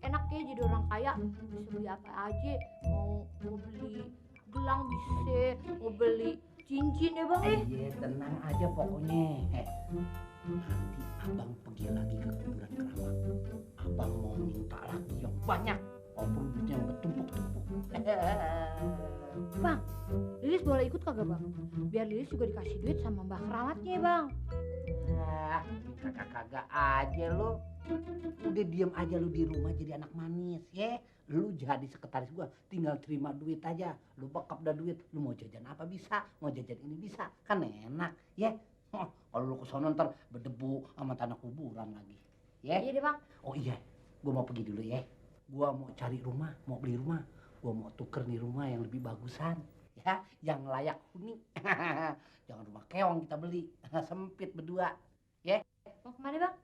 enak ya jadi orang kaya. Bisa beli apa aja. Mau beli gelang bisa, mau beli cincin ya, Bang. Iya, tenang aja pokoknya. Nanti abang pergi lagi ke kuburan keramat. Abang mau minta lagi yang banyak. Walaupun duitnya yang bertumpuk-tumpuk. Bang, Lilis boleh ikut kagak, Bang? Biar Lilis juga dikasih duit sama Mbak Keramatnya, Bang. Kagak aja lo. Udah diem aja lu di rumah jadi anak manis, ya. Lu jadi sekretaris gua, tinggal terima duit aja. Lu bekap dah duit, lu mau jajan apa bisa, mau jajan ini bisa. Kan enak, ya. Kalau lu kesono ntar berdebu sama tanah kuburan lagi. Ya. Iya deh, Bang. Oh iya, gua mau pergi dulu ya. Gua mau cari rumah, mau beli rumah. Gua mau tuker nih rumah yang lebih bagusan. ya, yang layak huni. Jangan rumah keong kita beli, sempit berdua. Mau kemana bang?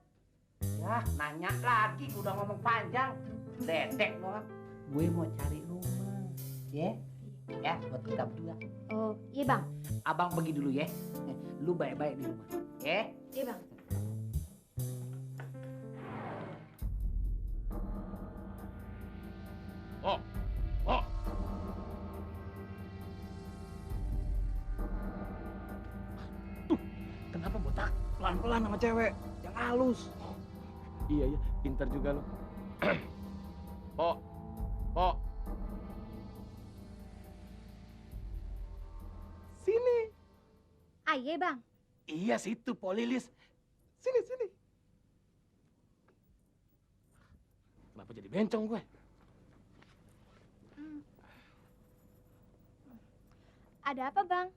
Ya, nanya lagi, gua udah ngomong panjang. Dedek banget. Gue mau cari rumah, ya, buat kita berdua. Oh iya bang. Abang pergi dulu ya. Lu baik-baik di rumah, ya. Iya bang. Oh. Kenapa botak? Pelan-pelan sama cewek, yang halus. Iya, pintar juga lo. Po. Sini. Iya bang. Iya, situ, Po Lilis. Sini. Kenapa jadi bencong gue? Ada apa bang?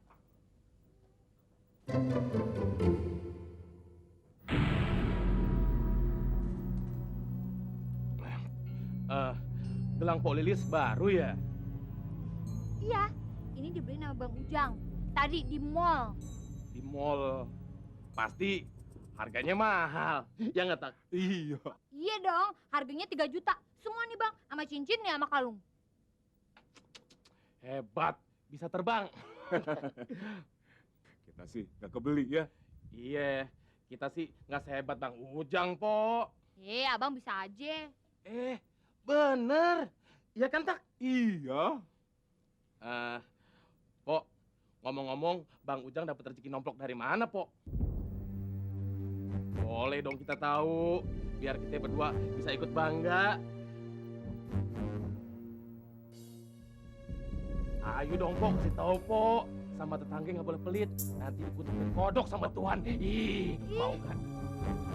Gelang Po Lilis baru ya? Iya. Ini dibeliin sama Bang Ujang. Tadi di mall. Di mall. Pasti harganya mahal. Ya nggak, Tak? Iya. Iya dong. Harganya 3 juta. Semua nih bang. Sama cincinnya sama kalung. Hebat. Bisa terbang. Kita sih nggak kebeli ya. Iya. Kita sih nggak sehebat Bang Ujang, Po. Abang bisa aja. Bener. Iya kan, Tak? Iya. Po, ngomong-ngomong, Bang Ujang dapat rezeki nomplok dari mana, Po? Boleh dong kita tahu, biar kita berdua bisa ikut bangga. Ayo dong, Po, kasih tahu, Po. Sama tetangga nggak boleh pelit. Nanti dikutuk kodok sama Tuhan. Mau kan?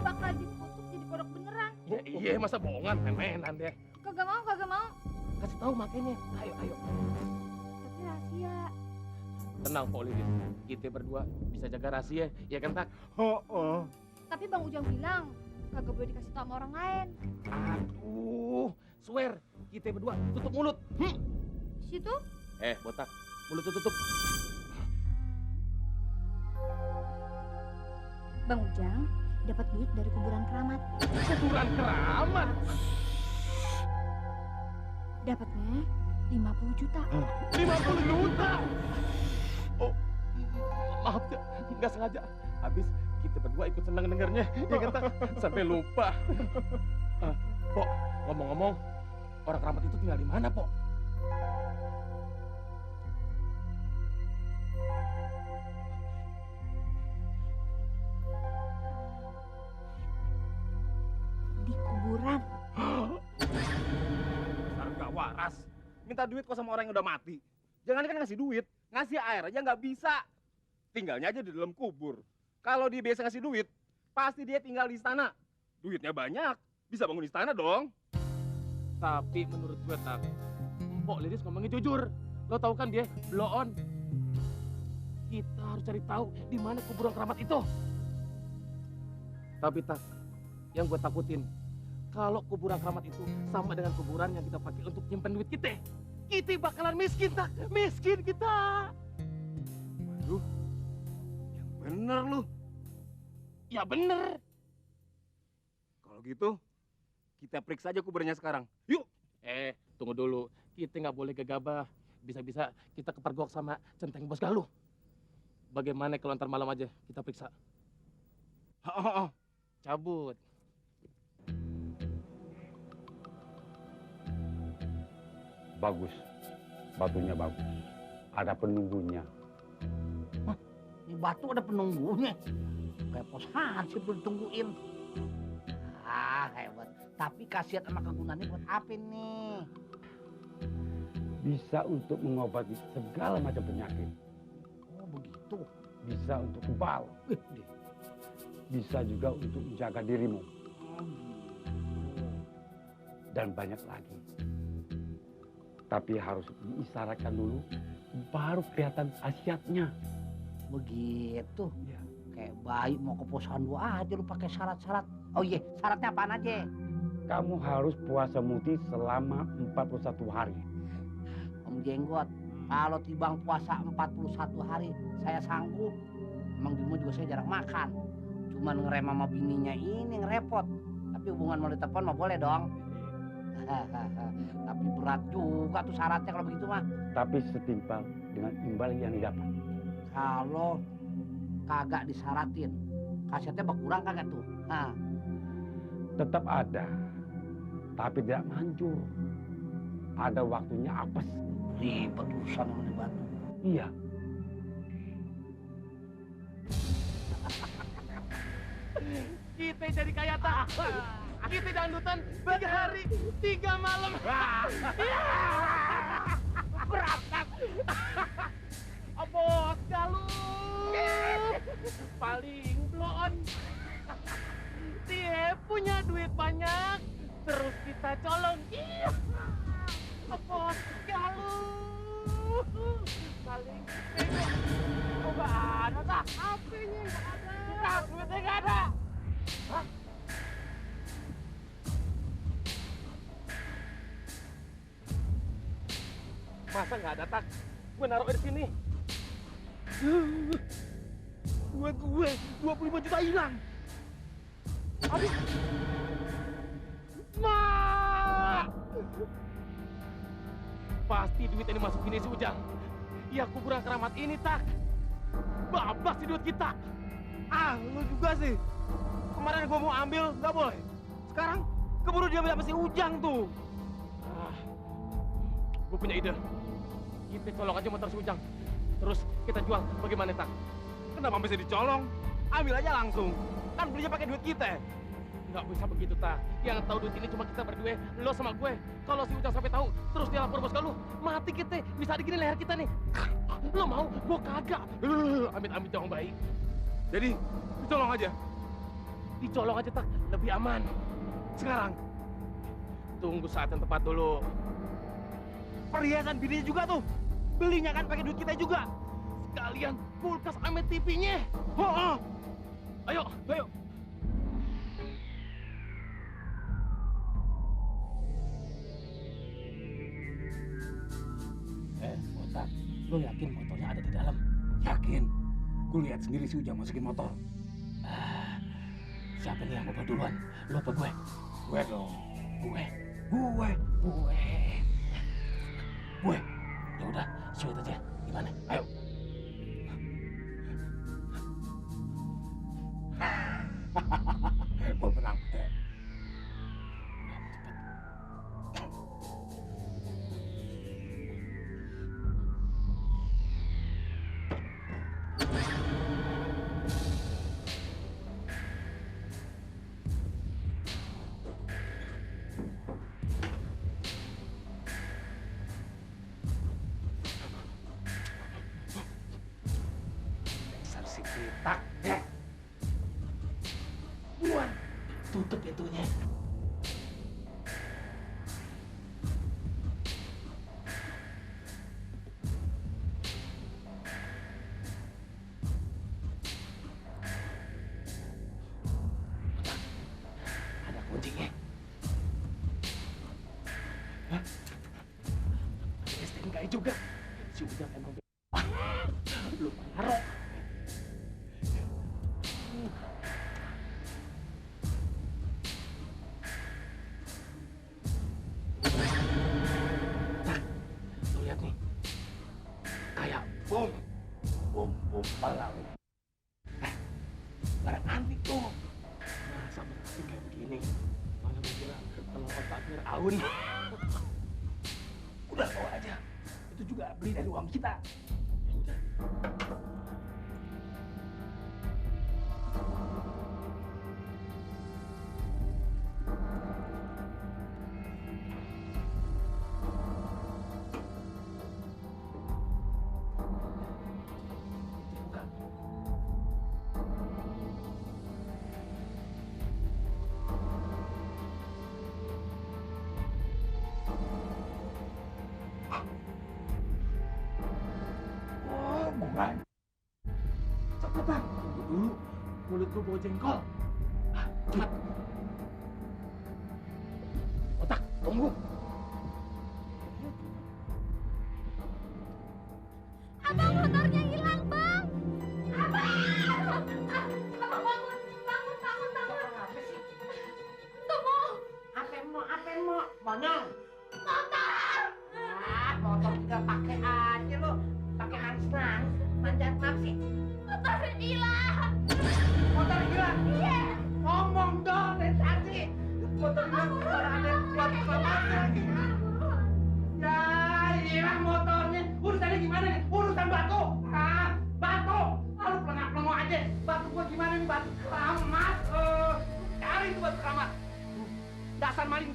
Bakal dikutuk jadi kodok beneran. Iya, masa bohongan, main-mainan deh. Kagak mau. Kasih tahu makanya. Ayo. Tapi rahasia. Tenang, Po Lilis. Kita berdua bisa jaga rahasia, ya kan, Tak? Tapi Bang Ujang bilang kagak boleh dikasih tau sama orang lain. Aduh, swear, kita berdua tutup mulut. Di situ? Botak, mulut tutup. Bang Ujang dapat duit dari kuburan keramat. Kuburan keramat? Dapatnya 50 juta. 50 juta? Oh, maaf ya, nggak sengaja. Habis kita berdua ikut senang dengarnya, ya kan, Tak? Sampai lupa. Po, ngomong-ngomong, orang keramat itu tinggal di mana, Po? Di kuburan. Dasar nggak waras. Minta duit kok sama orang yang udah mati. Jangan kan ngasih duit, ngasih air aja nggak bisa. Tinggalnya aja di dalam kubur. Kalau dia biasa ngasih duit, pasti dia tinggal di istana. Duitnya banyak, bisa bangun istana dong. Tapi menurut gue, Tak, Mpok Lilis ngomongnya jujur. Lo tahu kan dia blow on. Kita harus cari tahu di mana kuburan keramat itu. Tapi, Tak, yang gue takutin, kalau kuburan keramat itu sama dengan kuburan yang kita pakai untuk nyimpen duit kita bakalan miskin, Tak. Miskin kita. Waduh, yang bener lu. Ya bener. Kalau gitu, kita periksa aja kuburannya sekarang. Yuk. Tunggu dulu. Kita nggak boleh gegabah. Bisa-bisa kita kepergok sama centeng bos Galuh. Bagaimana kalau ntar malam aja kita periksa? Cabut. Bagus, batunya bagus. Ada penunggunya. Ini batu ada penunggunya. Kayak pos hansip tuh ditungguin. Hebat. Tapi khasiat sama kegunaannya buat apa nih? Bisa untuk mengobati segala macam penyakit. Oh begitu. Bisa untuk kebal. Bisa juga untuk menjaga dirimu. Dan banyak lagi. Tapi harus diisyaratkan dulu, baru kelihatan khasiatnya. Begitu. Ya. Kayak bayi mau ke posyandu aja lu pakai syarat-syarat. Oh iya, syaratnya apaan aja? Kamu harus puasa muti selama 41 hari. Om Jenggot, Kalau tibang puasa 41 hari, saya sanggup. Emang di rumah juga saya jarang makan. Cuman ngerem sama bininya ini ngerepot. Tapi hubungan melalui telepon mah boleh dong. Tapi berat juga tuh syaratnya kalau begitu mah. Tapi setimpal dengan imbal yang didapat. Kalau kagak disaratin, kasetnya berkurang kagak tuh? Nah, Tetap ada, tapi tidak manjur. Ada waktunya apes. ribet urusan sama di Batu. Iya, Kita jadi kaya tak? Kita dangdutan 3 hari 3 malam. Berat. Bos galuh. Paling blon. Dia punya duit banyak. Terus kita colong. Bos galuh. Paling pede. Kok gak ada tak? HP-nya gak ada. Tak, duitnya gak ada. Hah? Masa nggak ada tak? Gue naruh di sini. Duit gue 25 juta hilang. Aduh. Mak. Pasti duit ini masuk gini si Ujang. Ya kuburan keramat ini tak. Babak si duit kita. Ah, lu juga sih. Kemarin gua mau ambil, nggak boleh. Sekarang keburu diambil sama si Ujang tuh. Gue punya ide. Kita colong aja motor si Ujang. Terus kita jual. Bagaimana tak? Kenapa bisa dicolong? Ambil aja langsung. Kan belinya pakai duit kita. Nggak bisa begitu tak. Yang tahu duit ini cuma kita berdua. Lo sama gue. Kalau si Ujang sampai tahu, terus dia lapor bos galuh, mati kita. Bisa digini leher kita nih. Lo mau? Gue kagak. Amit-amit jangan baik. Jadi dicolong aja. Dicolong aja tak. Lebih aman. Sekarang Tunggu saat yang tepat dulu. perhiasan bininya juga tuh. Belinya kan pakai duit kita juga. Sekalian kulkas sama TV-nya. Oh. Ayo, ayo. Otak, lo yakin motornya ada di dalam? Yakin. Gue lihat sendiri si Ujang masukin motor. Siapa nih yang mau duluan? Lo apa gue? Gue dong. Gue. Ya udah, sweet aja. Gimana? Ayo. Mau menang. Saksi pitak. Buruan. Tutup pintunya. Ada kuncinya. Hah? STNK juga. Si Ujang emang lu parah. Lu lihat nih. Kayak bom palau. Barang antik tuh. Masa berarti kayak begini? Mana gue kira kalau otaknya raun. Udah bawa aja. Itu juga beli dari uang kita. Ya udah. Buka. Oh, bukan. Cepetan. Tunggu dulu. Mulut gue bau jengkol. Cepat. Otak, tunggu. sih? Motor hilang. Motor hilang? Iya. Ngomong dong dari tadi. Motor hilang, orang ada batu keramat lagi. Ya, hilang motornya. Urusannya gimana nih? Urusan batu. Ah, batu. Lalu pelengak-pelengok aja. Batu gua gimana nih? Batu keramat. Cari tuh batu keramat. Dasar maling.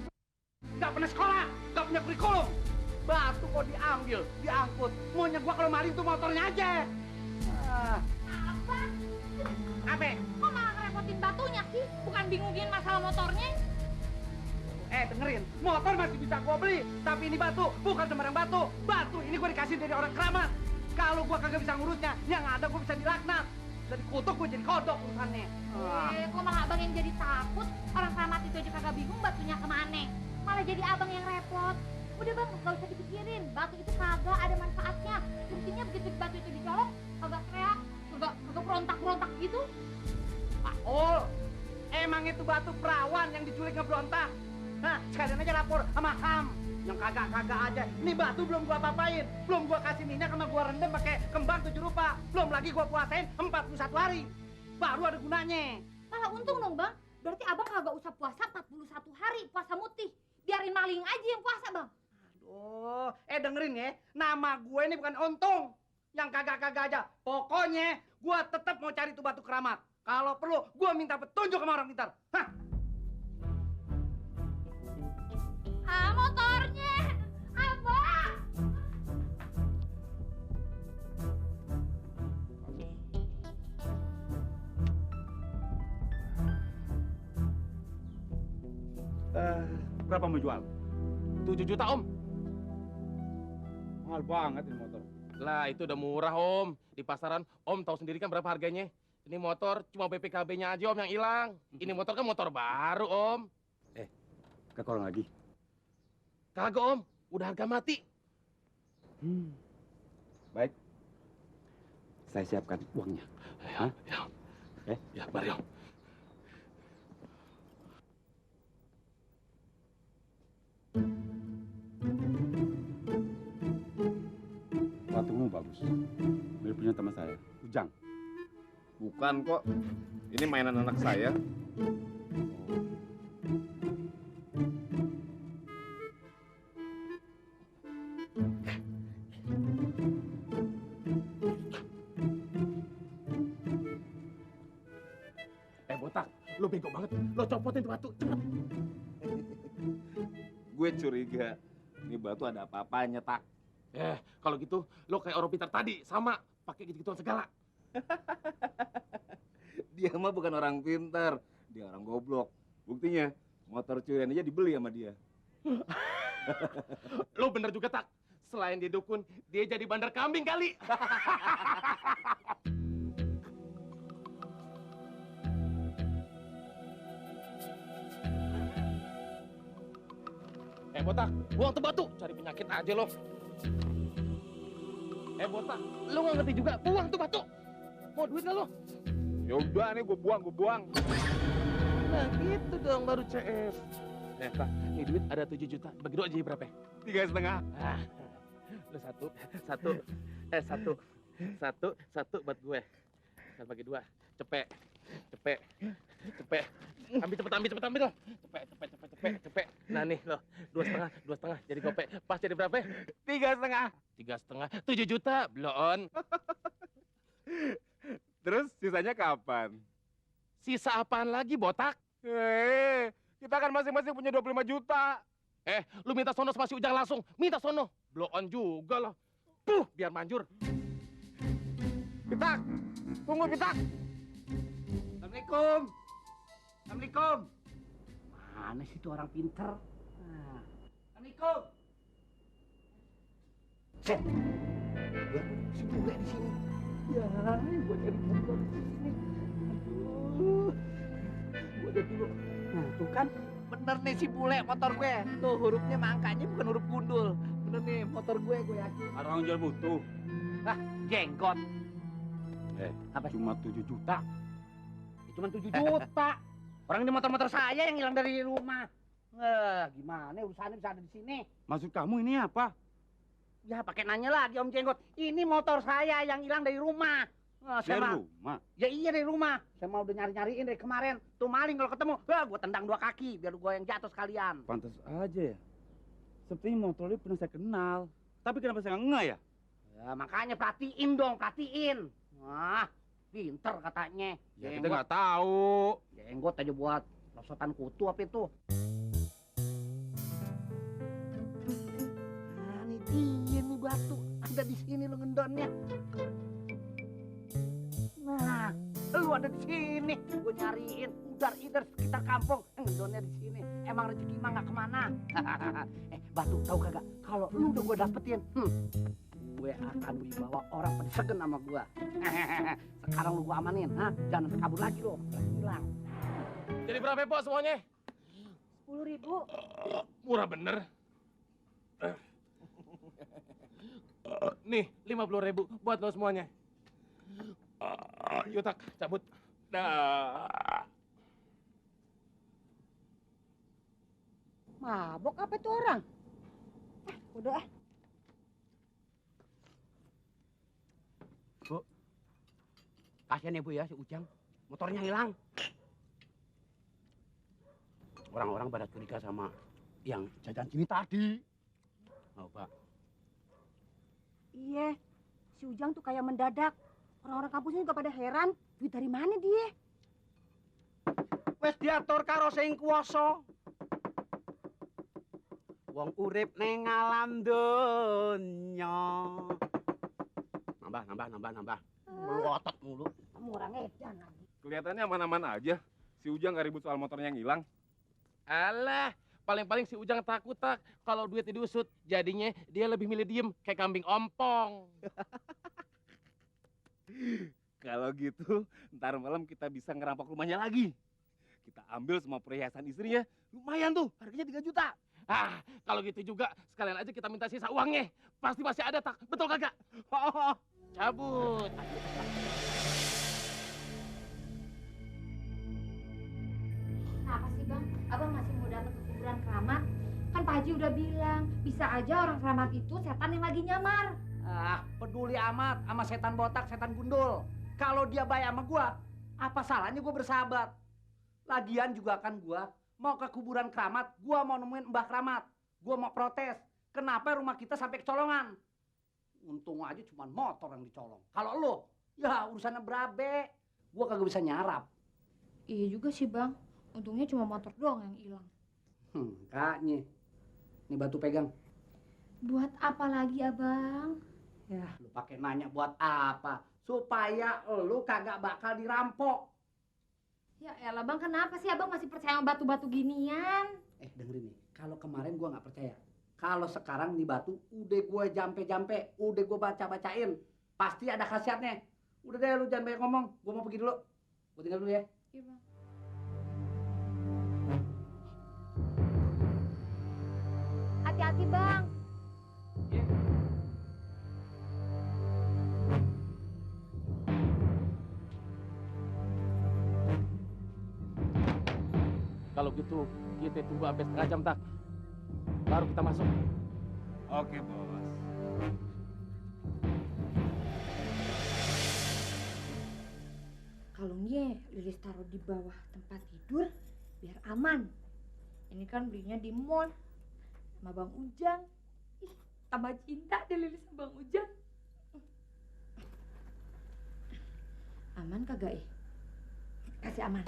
Nggak pernah sekolah, nggak punya kurikulum. Batu kok diambil, diangkut. Maunya gua kalau maling tuh motornya aja. Apa? Apa? Kok malah ngerepotin batunya sih? Bukan bingungin masalah motornya? Dengerin, motor masih bisa gua beli, tapi ini batu, bukan sembarang batu. Batu ini gua dikasih dari orang keramat. Kalau gua kagak bisa ngurusnya, yang ada gua bisa dilaknat. Dari kutuk gua jadi kodok urusannya. Kok malah abang yang jadi takut? Orang keramat itu aja kagak bingung batunya kemana. Malah jadi abang yang repot. Udah bang, gak usah dipikirin. Batu itu kagak ada manfaatnya. Buktinya begitu batu itu dicolok, kagak teriak, kagak berontak-berontak gitu. Paul, emang itu batu perawan yang diculik ngeberontak. Nah, sekalian aja lapor sama HAM. Yang kagak-kagak aja. Ini batu belum gua apa-apain. Belum gua kasih minyak sama gua rendam pakai kembang 7 rupa. Belum lagi gua puasain 41 hari. Baru ada gunanya. Malah untung dong bang. Berarti abang kagak usah puasa 41 hari, puasa mutih. Biarin maling aja yang puasa bang. Aduh, dengerin ya. Nama gue ini bukan untung. Yang kagak-kagak aja. Pokoknya gua tetap mau cari tuh batu keramat. Kalau perlu, gua minta petunjuk sama orang pintar. Hah? Motornya! Abang! Berapa mau jual? 7 juta, Om. Mahal banget ini motor. Lah, itu udah murah, Om. Di pasaran, Om tahu sendiri kan berapa harganya. Ini motor cuma BPKB-nya aja, Om, yang hilang. Ini motor kan motor baru, Om. Kekurang lagi. Kagak, Om. Udah harga mati. Baik. Saya siapkan uangnya. Ya, ya. Ya, mari, Om. Batumu bagus. Mirip punya teman saya, Ujang. Bukan kok. Ini mainan anak saya. Botak, lo bego banget. Lo copotin tuh batu, cepet. Gue curiga. Ini batu ada apa-apanya, Tak. Kalau gitu, lo kayak orang pintar tadi. Sama, pakai gitu-gituan segala. Dia mah bukan orang pintar. Dia orang goblok. Buktinya, motor curian aja dibeli sama dia. Lo bener juga, Tak. Selain dia dukun, dia jadi bandar kambing kali. Botak, buang tuh batu. Cari penyakit aja lo. Botak, lo nggak ngerti juga. Buang tuh batu. Mau duit nggak lo? Ya udah nih, gue buang. Nah gitu dong baru CS. Tak, ini duit ada 7 juta. Bagi dua aja berapa? 3,5. Lo satu buat gue. Kan bagi 2. Cepet. Ambil cepet. Cepet. Nah nih lo, 2,5 jadi gopek. Pas jadi berapa? 3,5. 3,5. 7 juta, bloon. Terus sisanya kapan? Sisa apaan lagi, botak? Kita kan masing-masing punya 25 juta. Lu minta sono sama si Ujang langsung. Minta sono. Bloon juga lah. Biar manjur. Pitak! Tunggu, Pitak! Assalamualaikum. Mana sih itu orang pinter? Assalamualaikum. Set. Ya, si bule di sini. Ya, gua cari ngobrol di sini. Aduh. Gua udah dulu. Nah, tuh kan bener nih si bule motor gue. Tuh hurufnya mangkanya bukan huruf gundul. Bener nih motor gue yakin. Ada orang jual butuh. Jenggot. Apa? Cuma 7 juta. Cuma 7 juta. Orang ini motor-motor saya yang hilang dari rumah. Gimana urusannya bisa ada di sini? Maksud kamu ini apa? Ya pakai nanya lagi Om Jenggot. Ini motor saya yang hilang dari rumah. Saya Dari mah, rumah. ya iya dari rumah. Saya mau udah nyari-nyariin dari kemarin. Tuh maling kalau ketemu, gue tendang 2 kaki biar gue yang jatuh sekalian. Pantas aja ya. Sepertinya motor ini pernah saya kenal. Tapi kenapa saya nggak ngeh ya? Ya, makanya perhatiin dong, perhatiin. Wah, pinter katanya. Ya kita nggak tahu. Jenggot aja buat rosotan kutu apa itu. Nah, ini dia nih batu. Ada di sini lo ngendonnya. Nah, lu ada di sini. Gue nyariin udar-idar sekitar kampung. Ngendonnya di sini. Emang rezeki mah nggak kemana. Batu, tahu kagak? Kalau lu udah gue dapetin, gue akan wibawa orang pada segen sama gue. Sekarang lu gue amanin, jangan sampai kabur lagi lo. Hilang. Jadi berapa ya, Pok, semuanya? 10.000. Murah bener. Nih, 50.000 buat lo semuanya. Yuk, Tak, cabut. Dah. Mabok apa tuh orang? Udah ah. Kasian ya Bu ya, si Ujang. Motornya hilang. Orang-orang pada curiga sama yang jajan sini tadi. Oh, Pak. Iya, si Ujang tuh kayak mendadak. Orang-orang kampusnya juga pada heran. Duit dari mana dia? Wes diatur karo sing kuwasa. Wong urip ning alam donya. Nambah. Melotot mulu. Kamu orang edan lagi. Kelihatannya aman-aman aja. Si Ujang nggak ribut soal motornya yang hilang. Alah, paling-paling si Ujang takut, Tak. Kalau duitnya diusut, jadinya dia lebih milih diem kayak kambing ompong. Kalau gitu, ntar malam kita bisa ngerampok rumahnya lagi. Kita ambil semua perhiasan istrinya. Lumayan tuh, harganya 3 juta. Ah, kalau gitu juga sekalian aja kita minta sisa uangnya. Pasti masih ada, Tak. Betul kagak? Cabut. Kenapa sih Bang? Abang masih mau datang ke kuburan keramat? Kan Pak Haji udah bilang, bisa aja orang keramat itu setan yang lagi nyamar. Peduli amat sama setan botak, setan gundul. Kalau dia baik sama gua, apa salahnya gua bersahabat? Lagian juga kan gua mau ke kuburan keramat, gua mau nemuin Mbah Keramat. Gua mau protes, kenapa rumah kita sampai kecolongan? Untung aja cuma motor yang dicolong. Kalau lo, ya urusannya berabe. Gua kagak bisa nyarap. Iya juga sih Bang. Untungnya cuma motor doang yang hilang. Kayaknya. Nih batu pegang. Buat apa lagi Abang? Ya, lu pakai nanya buat apa? Supaya lu kagak bakal dirampok. Ya elah Bang, kenapa sih Abang masih percaya sama batu-batu ginian? Dengerin nih, kalau kemarin gua nggak percaya. Kalau sekarang nih batu, udah gua jampe-jampe, udah gua baca-bacain. Pasti ada khasiatnya. Udah deh, lu jangan banyak ngomong. Gua mau pergi dulu. Gua tinggal dulu ya. Iya Bang. Hati-hati Bang. Kalau gitu, kita tunggu sampai setengah jam, Tak. Baru kita masuk. Oke, Bos. Kalungnya Lilis taruh di bawah tempat tidur biar aman. Ini kan belinya di mall sama Bang Ujang. Ih, tambah cinta deh Lilis sama Bang Ujang. Aman kagak Kasih aman.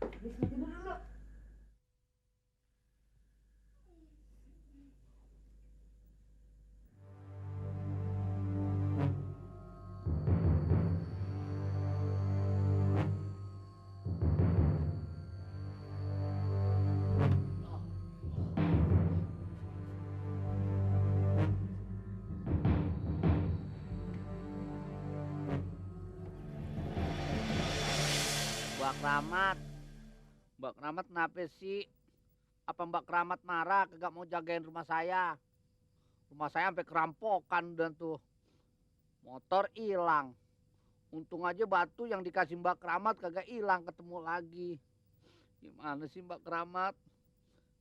Oke. Lilis mau tidur dulu. Mbak Keramat kenapa sih? Apa Mbak Keramat marah kagak mau jagain rumah saya? Rumah saya sampai kerampokan dan tuh. Motor hilang. Untung aja batu yang dikasih Mbak Keramat kagak hilang, ketemu lagi. Gimana sih Mbak Keramat?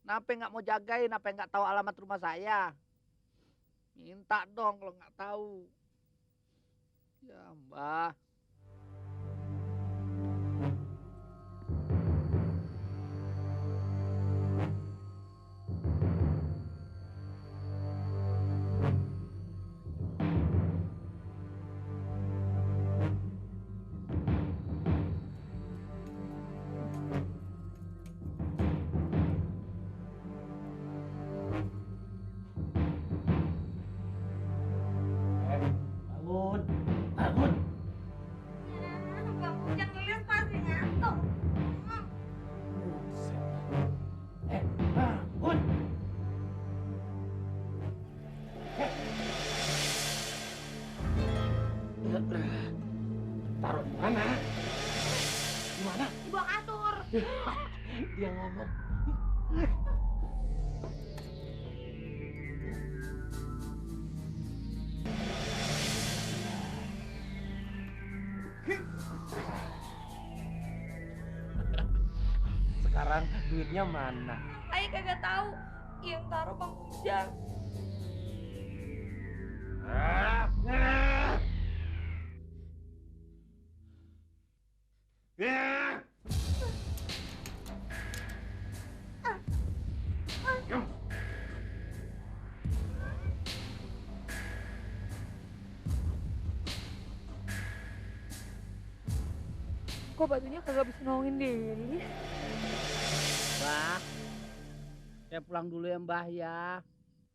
Kenapa nggak mau jagain? Apa nggak tahu alamat rumah saya? Minta dong kalau nggak tahu. Ya, Mbah. Bangun, bangun. Bang Ujang lihat pasti ngantuk. Bangun. Taruh di mana? Di mana? Di bawah kasur. Dia ngomong. Sekarang duitnya mana? Ayah kagak tahu. Yang taruh Bang Ujang. Kok batunya kagak bisa nolongin Delis? Mbah, saya pulang dulu ya Mbah ya.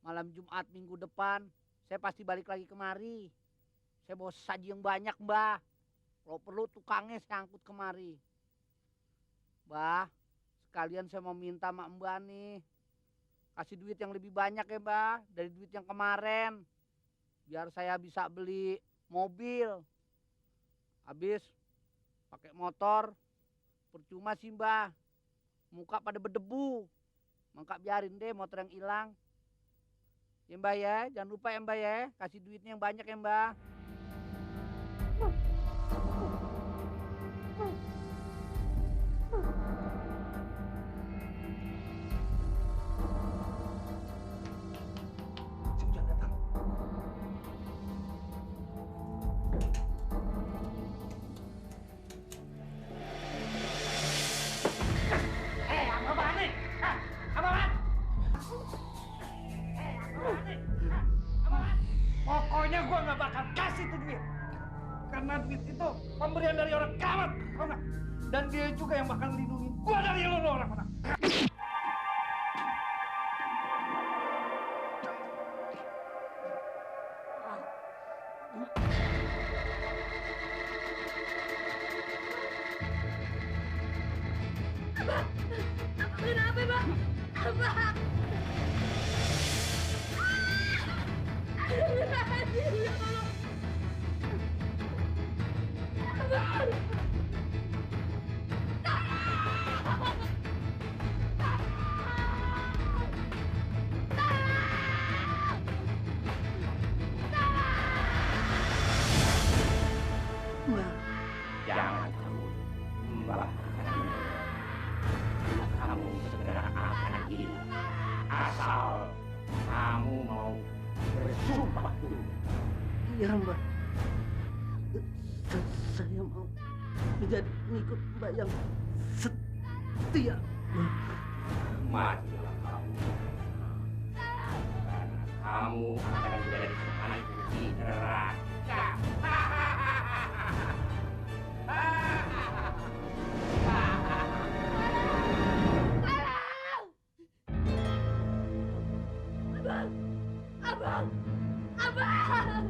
Malam Jumat minggu depan, saya pasti balik lagi kemari. Saya bawa saji yang banyak Mbah. Kalau perlu tukangnya saya angkut kemari. Mbah, sekalian saya mau minta sama Mbah nih. Kasih duit yang lebih banyak ya Mbah, dari duit yang kemarin. Biar saya bisa beli mobil. Habis pakai motor, percuma sih Mbah. Muka pada berdebu. Maka biarin deh motor yang hilang. Ya Mbah ya, jangan lupa ya Mbah ya. Kasih duitnya yang banyak ya Mbah. Si Ujang datang. Apaan nih? Apaan? Pokoknya gua nggak bakal kasih tuh duit. Karena duit itu pemberian dari orang kamat, tau nggak? Dan dia juga yang bakal melindungi gua dari lo orang-orang. Kenapa Bang? Abang. Jangan takut, Mbah. Kamu segera akan hilang. Asal kamu mau bersumpah dulu. Iya Mbah. Saya mau menjadi pengikut Mbah yang setia. Majulah kamu. Karena kamu akan menjadi anak di neraka. Abang! Abang! Abang!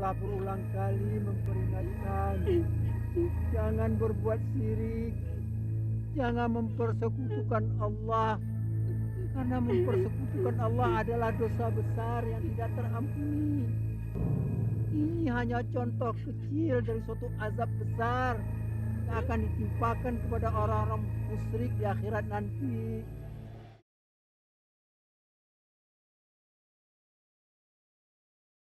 telah berulang kali memperingatkan, jangan berbuat syirik, jangan mempersekutukan Allah, karena mempersekutukan Allah adalah dosa besar yang tidak terampuni. Ini hanya contoh kecil dari suatu azab besar yang akan ditimpakan kepada orang-orang musyrik di akhirat nanti.